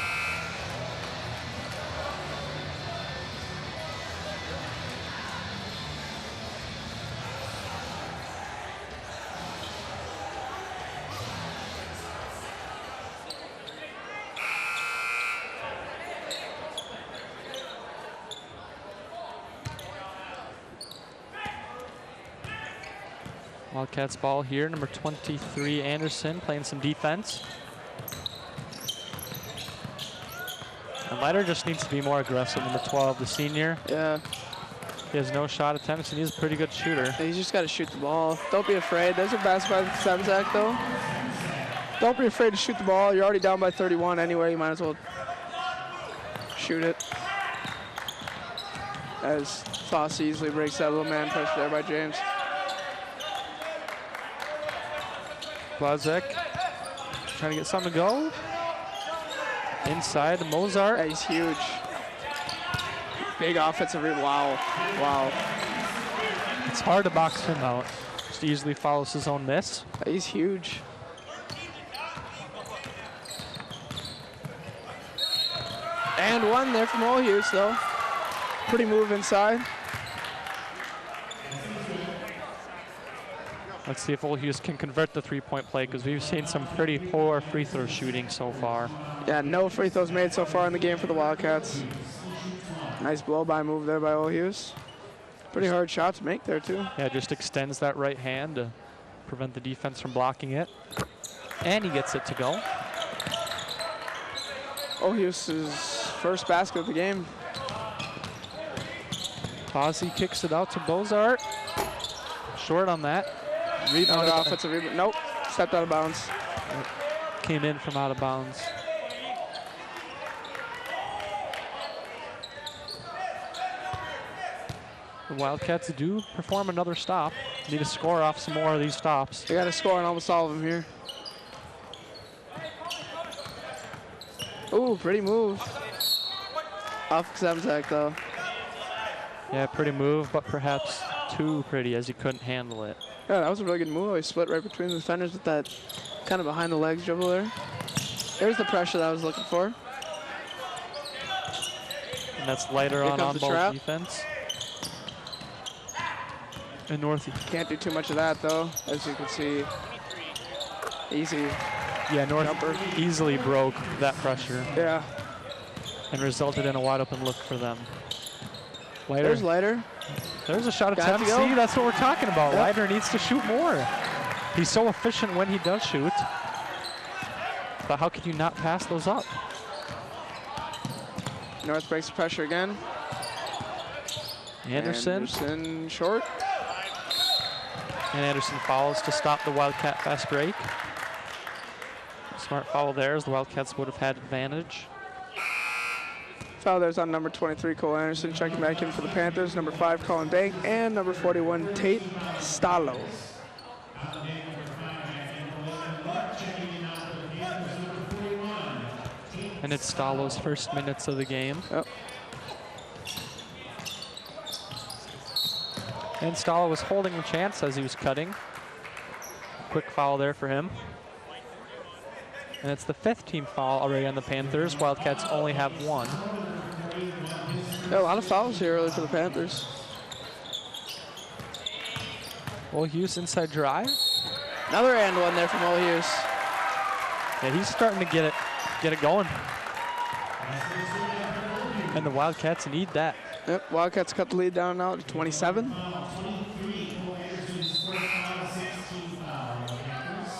Wildcats ball here, number 23, Anderson, playing some defense. And Leiter just needs to be more aggressive, number 12, the senior. Yeah. He has no shot attempts, and he's a pretty good shooter. He's just got to shoot the ball. Don't be afraid. There's a basket by Semzak, though. Don't be afraid to shoot the ball. You're already down by 31 anyway. You might as well shoot it. As Foss easily breaks that little man pressure there by James. Blazek trying to get something to go. Inside to Mozart. Yeah, he's huge. Big offensive rebound. Wow. Wow. It's hard to box him out. Just easily follows his own miss. He's huge. And one there from Olhuse, though. Pretty move inside. Let's see if Olhuse can convert the three-point play, because we've seen some pretty poor free throw shooting so far. Yeah, no free throws made so far in the game for the Wildcats. Nice blow-by move there by Olhuse. Pretty hard shot to make there, too. Yeah, just extends that right hand to prevent the defense from blocking it. And he gets it to go. Olhuse's first basket of the game. Tozzi kicks it out to Bozart. Short on that. Rebound, offensive rebound. Nope, stepped out of bounds. Came in from out of bounds. The Wildcats do perform another stop. Need to score off some more of these stops. They got to score on almost all of them here. Ooh, pretty move. Off Zemzak, though. Yeah, pretty move, but perhaps too pretty as he couldn't handle it. Yeah, that was a really good move. He split right between the defenders with that kind of behind the legs dribble there. There's the pressure that I was looking for. And that's lighter on comes the ball trap. defense. And North. Can't do too much of that, though, as you can see. Easy. Yeah, North jumper. easily broke that pressure Yeah. and resulted in a wide open look for them. Leiter. There's Leiter. There's a shot Got attempt. to go. See, that's what we're talking about. Yep. Leiter needs to shoot more. He's so efficient when he does shoot. But how can you not pass those up? North breaks the pressure again. Anderson. Anderson short. And Anderson fouls to stop the Wildcat fast break. Smart foul there, as the Wildcats would have had advantage. Foul there's on number 23, Cole Anderson. Checking back in for the Panthers. Number 5, Colin Bank. And number 41, Tate Stalo. And it's Stalo's first minutes of the game. Yep. And Stalo was holding a chance as he was cutting. Quick foul there for him. And it's the 5th team foul already on the Panthers. Wildcats only have 1. Yeah, a lot of fouls here early for the Panthers. Olhuse inside drive. Another and one there from Olhuse. Yeah, he's starting to get it going. And the Wildcats need that. Yep, Wildcats cut the lead down now to 27.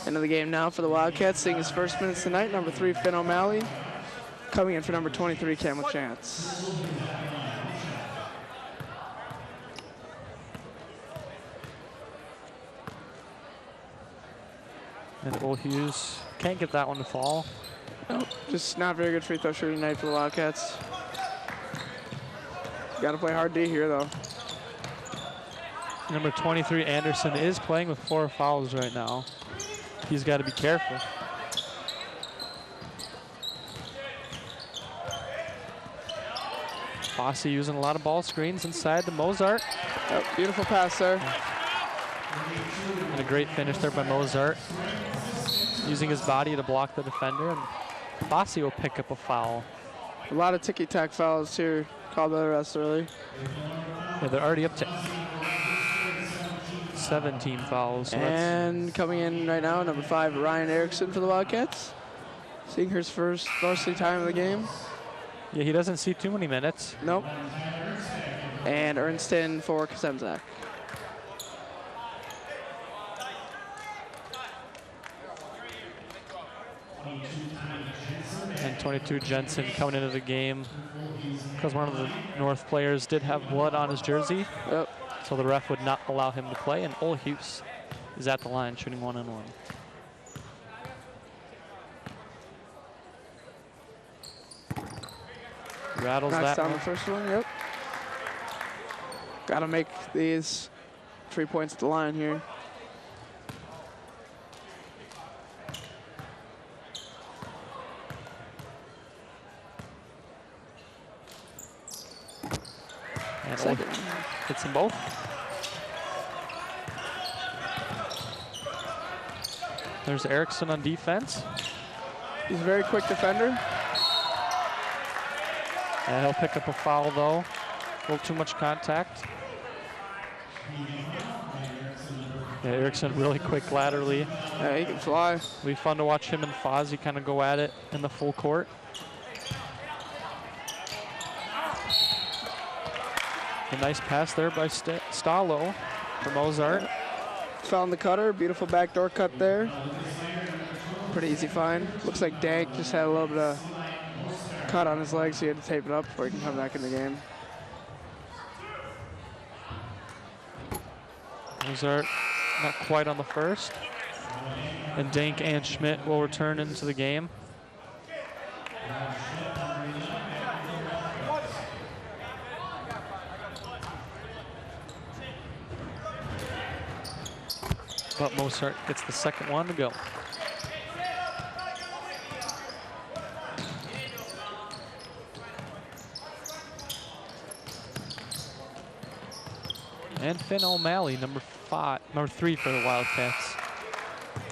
End of the game now for the Wildcats, seeing his first minutes tonight. Number 3, Finn O'Malley. Coming in for number 23, Camel Chance. And Olhuse can't get that one to fall. Nope, just not very good free throw shooting night for the Wildcats. Got to play hard D here, though. Number 23, Anderson, is playing with 4 fouls right now. He's got to be careful. Fossey using a lot of ball screens inside to Mozart. Yep, beautiful pass there. And a great finish there by Mozart. Using his body to block the defender. And Fossey will pick up a foul. A lot of ticky-tack fouls here called by the refs early. Yeah, they're already up to 17 fouls. So And coming in right now, number 5, Ryan Erickson for the Wildcats. Seeing his first varsity time of the game. yeah, he doesn't see too many minutes. Nope. And Ernst in for Kazemzak. And 22 Jensen coming into the game because one of the North players did have blood on his jersey. Yep. So the ref would not allow him to play, and Olhus is at the line shooting 1-1. Rattles Knocks that down one. the first one, yep. Gotta make these 3 points at the line here. And Olhus hits them both. There's Erickson on defense. He's a very quick defender. And he'll pick up a foul though. A little too much contact. Yeah, Erickson really quick laterally. Yeah, he can fly. It'll be fun to watch him and Fozzie kind of go at it in the full court. A nice pass there by Stalo for Mozart. Found the cutter, beautiful backdoor cut there. Pretty easy find. Looks like Dank just had a little bit of cut on his leg, so he had to tape it up before he can come back in the game. Mozart not quite on the first. And Dank and Schmidt will return into the game. But Mozart gets the second one to go. And Finn O'Malley, number 3 for the Wildcats.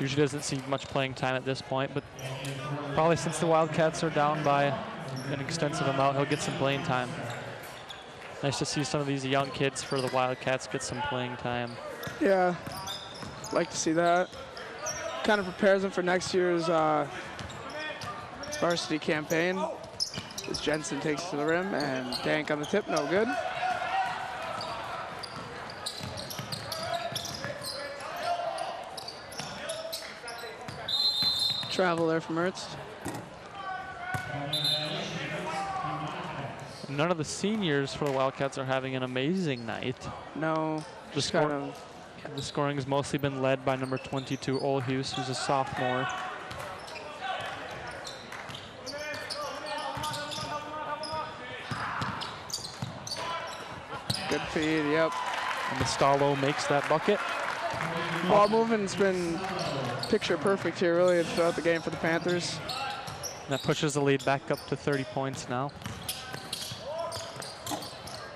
Usually doesn't see much playing time at this point, but probably since the Wildcats are down by an extensive amount, he'll get some playing time. Nice to see some of these young kids for the Wildcats get some playing time. Yeah, like to see that. Kind of prepares them for next year's varsity campaign. As Jensen takes it to the rim, and Dank on the tip, no good. Travel there from Ernst. None of the seniors for the Wildcats are having an amazing night. No, Just kind of. The scoring has mostly been led by number 22, Olhus, who's a sophomore. Good feed, yep. And Stalo makes that bucket. Ball movement's been picture perfect here really throughout the game for the Panthers. That pushes the lead back up to 30 points now.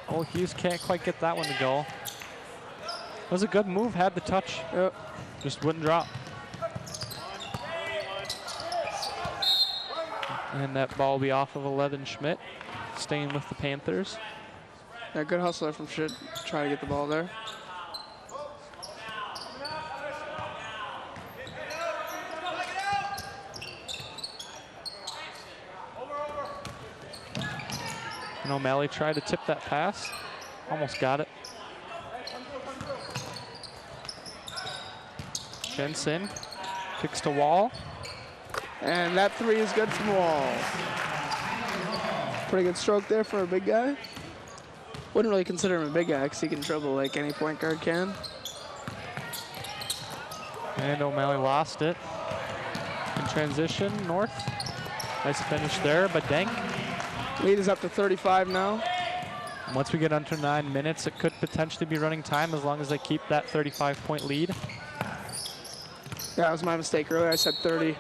Olhus can't quite get that one to go. It was a good move, had the touch. Yep. Just wouldn't drop. And that ball will be off of 11 Schmidt, staying with the Panthers. Yeah, good hustler from Schmidt, try to get the ball there. And O'Malley tried to tip that pass. Almost got it. Jensen kicks to Wall. And that three is good from Wall. Pretty good stroke there for a big guy. Wouldn't really consider him a big guy because he can dribble like any point guard can. And O'Malley lost it. In transition, North. Nice finish there, but Dank. Lead is up to 35 now. Once we get under 9 minutes, it could potentially be running time as long as they keep that 35-point lead. Yeah, that was my mistake earlier. I said 30.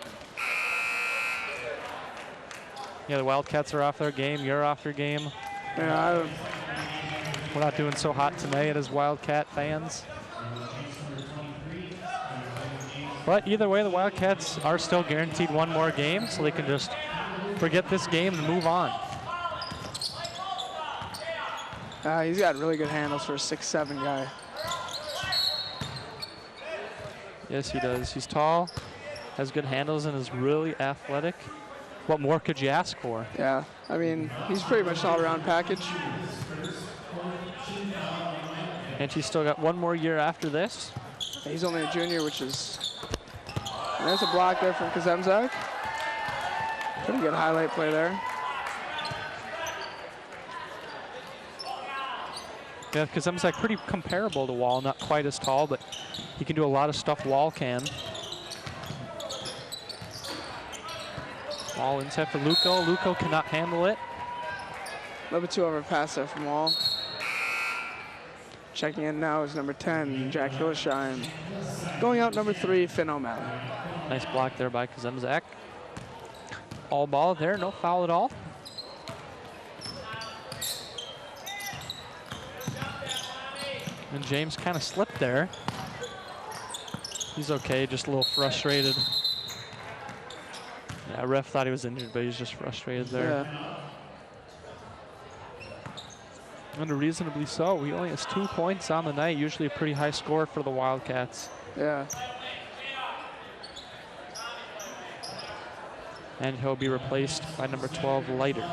Yeah, the Wildcats are off their game. You're off your game. Yeah, We're not doing so hot tonight as Wildcat fans. But either way, the Wildcats are still guaranteed one more game, so they can just forget this game and move on. he's got really good handles for a 6'7" guy. Yes, he does. He's tall, has good handles, and is really athletic. What more could you ask for? Yeah, I mean, he's pretty much an all-around package. And he's still got one more year after this. He's only a junior, which is... And there's a block there from Kazemzak. Pretty good highlight play there. Yeah, because I'm like pretty comparable to Wall, not quite as tall, but he can do a lot of stuff Wall can. Wall inside for Luco. Luco cannot handle it. A little bit too over pass there from Wall. Checking in now is number 10, Jack Hillesheim. Going out number 3, Finn O'Malley. Nice block there by Kazemzak. All ball there, no foul at all. And James kind of slipped there. He's okay, just a little frustrated. Yeah, ref thought he was injured, but he's just frustrated there. Yeah. And reasonably so. He only has 2 points on the night, usually a pretty high score for the Wildcats. Yeah. And he'll be replaced by number 12, Leiter.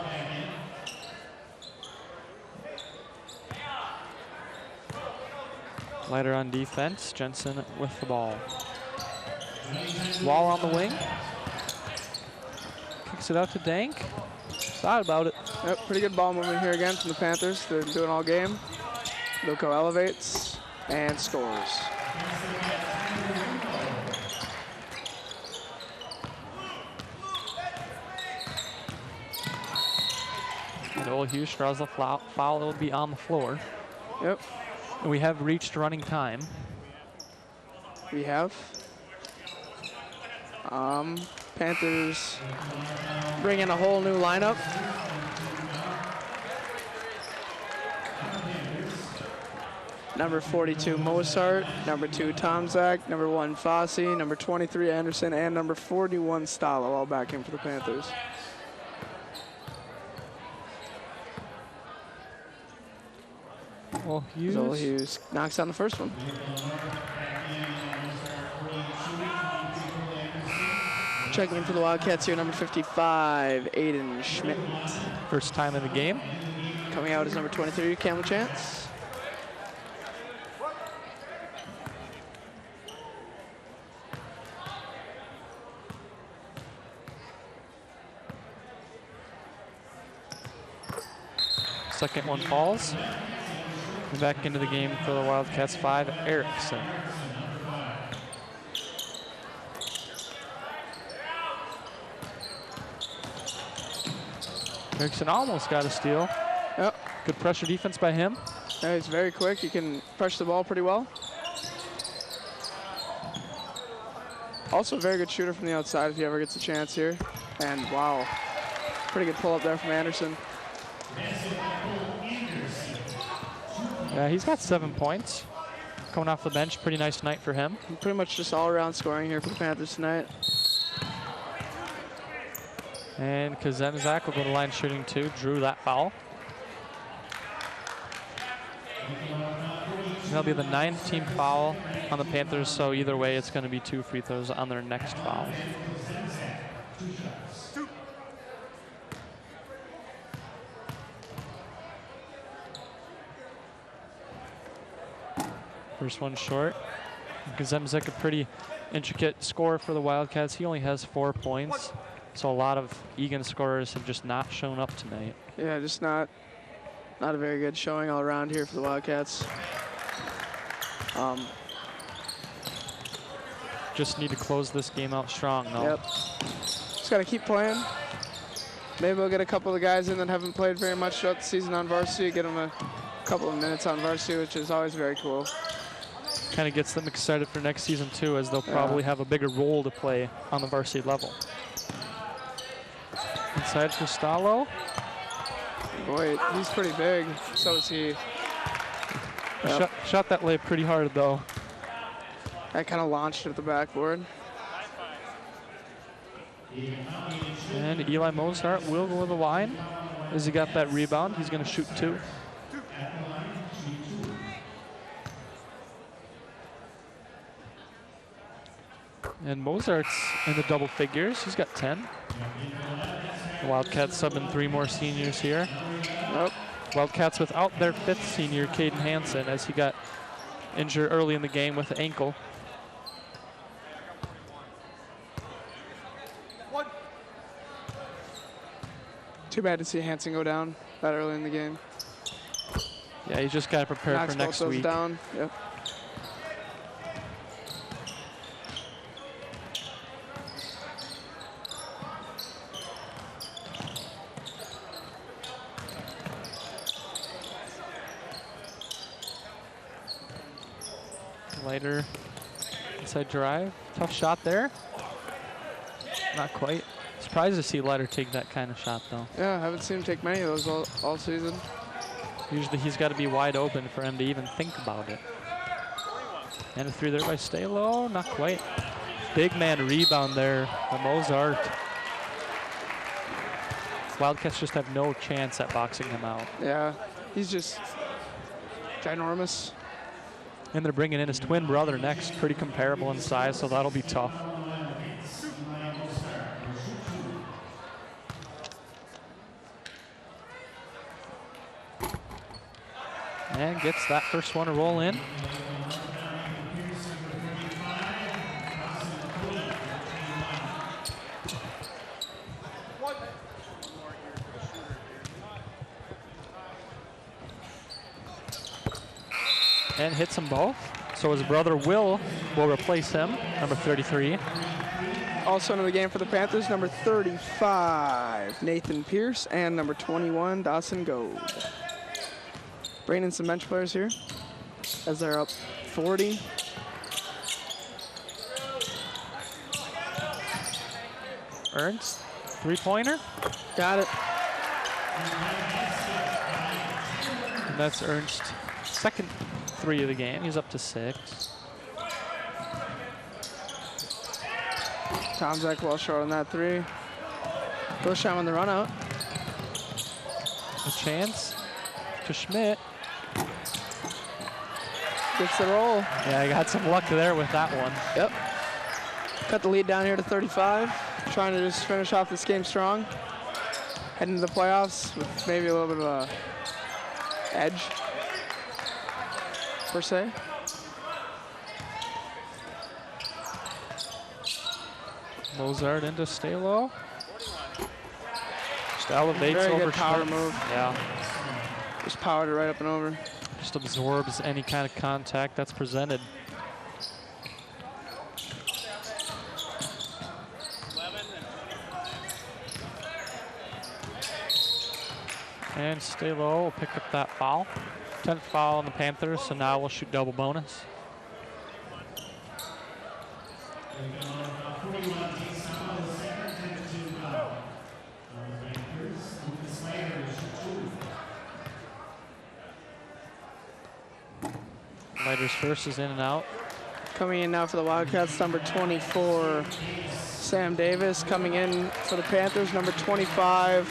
Leiter on defense, Jensen with the ball. Wall on the wing. Kicks it out to Dank. Thought about it. Yep, pretty good ball movement here again from the Panthers. They're doing all game. Luco elevates and scores. And Ola Hughes draws the foul. It will be on the floor. Yep. And we have reached running time. We have. Panthers bring in a whole new lineup. Number 42, Mozart. Number 2, Tomzak. Number 1, Fossey. Number 23, Anderson. And number 41, Stalo, all back in for the Panthers. Well, Hughes knocks down the first one. Checking in for the Wildcats here, number 55, Aiden Schmidt. First time in the game. Coming out is number 23, Cameron Chance. Second one falls. And back into the game for the Wildcats, 5, Erickson. Erickson almost got a steal. Yep. Good pressure defense by him. Yeah, he's very quick. He can pressure the ball pretty well. Also a very good shooter from the outside if he ever gets a chance here. And wow, pretty good pull up there from Anderson. Yeah, he's got 7 points. Coming off the bench, pretty nice night for him. And pretty much just all around scoring here for the Panthers tonight. And Kazemzak will go to line shooting 2, drew that foul. That'll be the 9th team foul on the Panthers, so either way it's going to be 2 free throws on their next foul. First one short. Kazemzak, a pretty intricate score for the Wildcats. He only has 4 points. So a lot of Eagan scorers have just not shown up tonight. Yeah, just not a very good showing all around here for the Wildcats. Just need to close this game out strong, though. Yep. Just got to keep playing. Maybe we'll get a couple of guys in that haven't played very much throughout the season on varsity, get them a couple of minutes on varsity, which is always very cool. Kind of gets them excited for next season, too, as they'll probably have a bigger role to play on the varsity level. Inside for Stalo. Boy, he's pretty big. So is he. Yep. Shot that layup pretty hard, though. That kind of launched at the backboard. And Eli Mozart will go to the line. As he got that rebound, he's going to shoot 2. And Mozart's in the double figures. He's got 10. The Wildcats subbing 3 more seniors here. Nope. Wildcats without their 5th senior, Caden Hansen, as he got injured early in the game with the ankle. Too bad to see Hansen go down that early in the game. Yeah, you just got to prepare Knocks for next both those week. down. Yep. Lighter inside drive. Tough shot there. Not quite. Surprised to see Lighter take that kind of shot, though. Yeah, I haven't seen him take many of those all season. Usually he's got to be wide open for him to even think about it. And a 3 there by Stalo. Not quite. Big man rebound there by Mozart. Wildcats just have no chance at boxing him out. Yeah, he's just ginormous. And they're bringing in his twin brother next, pretty comparable in size, so that'll be tough. And gets that first one to roll in. And hits them both. So his brother Will replace him, number 33. Also into the game for the Panthers, number 35, Nathan Pierce, and number 21, Dawson Gold. Bringing in some bench players here as they're up 40. Ernst, 3-pointer. Got it. And that's Ernst, second 3 of the game. He's up to 6. Tomzak well short on that 3. Gilsham on the run out. A chance to Schmidt. Gets the roll. Yeah, I got some luck there with that one. Yep. Cut the lead down here to 35. Trying to just finish off this game strong. Heading to the playoffs with maybe a little bit of a edge, per se. Mozart into Stalo. Just elevates Very over good power Schmidt. move. Yeah, Just powered it right up and over. just absorbs any kind of contact that's presented. And Stalo will pick up that foul. 10th foul on the Panthers, so now we'll shoot double bonus. Lighter's first is in and out. Coming in now for the Wildcats, number 24, Sam Davis. Coming in for the Panthers, number 25,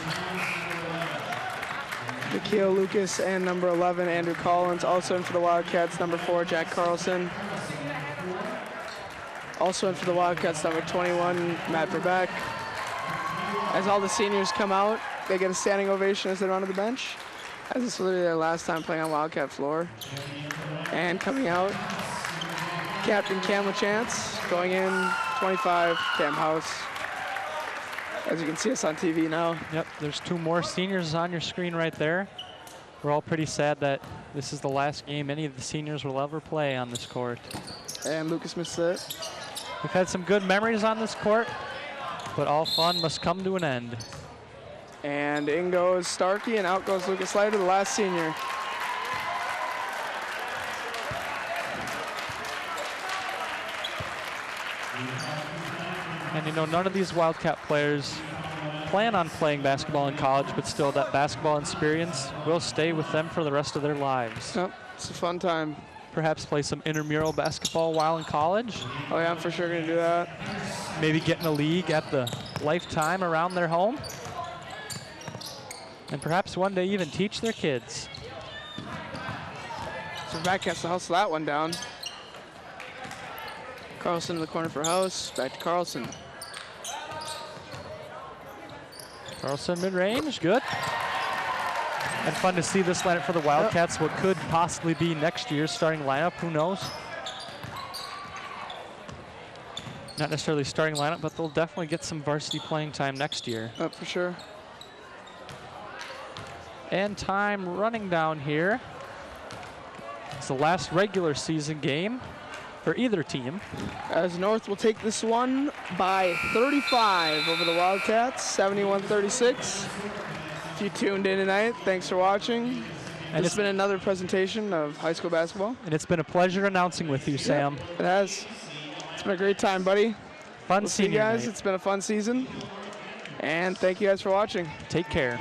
Nikhil Lucas, and number 11, Andrew Collins. Also in for the Wildcats, number 4, Jack Carlson. Also in for the Wildcats, number 21, Matt Verbeck. As all the seniors come out, they get a standing ovation as they run to the bench, as this was literally their last time playing on Wildcat floor. And coming out, Captain Cam LaChance. Going in, 25, Cam House. As you can see us on TV now. Yep, there's 2 more seniors on your screen right there. We're all pretty sad that this is the last game any of the seniors will ever play on this court. And Lucas missed it. We've had some good memories on this court, but all fun must come to an end. And in goes Starkey, and out goes Lucas Leiter, the last senior. And you know, none of these Wildcat players plan on playing basketball in college, but still that basketball experience will stay with them for the rest of their lives. Yep, it's a fun time. Perhaps play some intramural basketball while in college. Oh yeah, I'm for sure gonna do that. Maybe get in a league at the Lifetime around their home. And perhaps one day even teach their kids. So back has to hustle that one down. Carlson in the corner for House. Back to Carlson. Carlson mid-range, good. And fun to see this lineup for the Wildcats, what could possibly be next year's starting lineup, who knows? Not necessarily starting lineup, but they'll definitely get some varsity playing time next year. For sure. And time running down here. It's the last regular season game for either team. As North will take this one by 35 over the Wildcats, 71-36. If you tuned in tonight, thanks for watching. And It's been another presentation of high school basketball. And it's been a pleasure announcing with you, Sam. It has. It's been a great time, buddy. Fun We'll see you senior guys. night. It's been a fun season. And thank you guys for watching. Take care.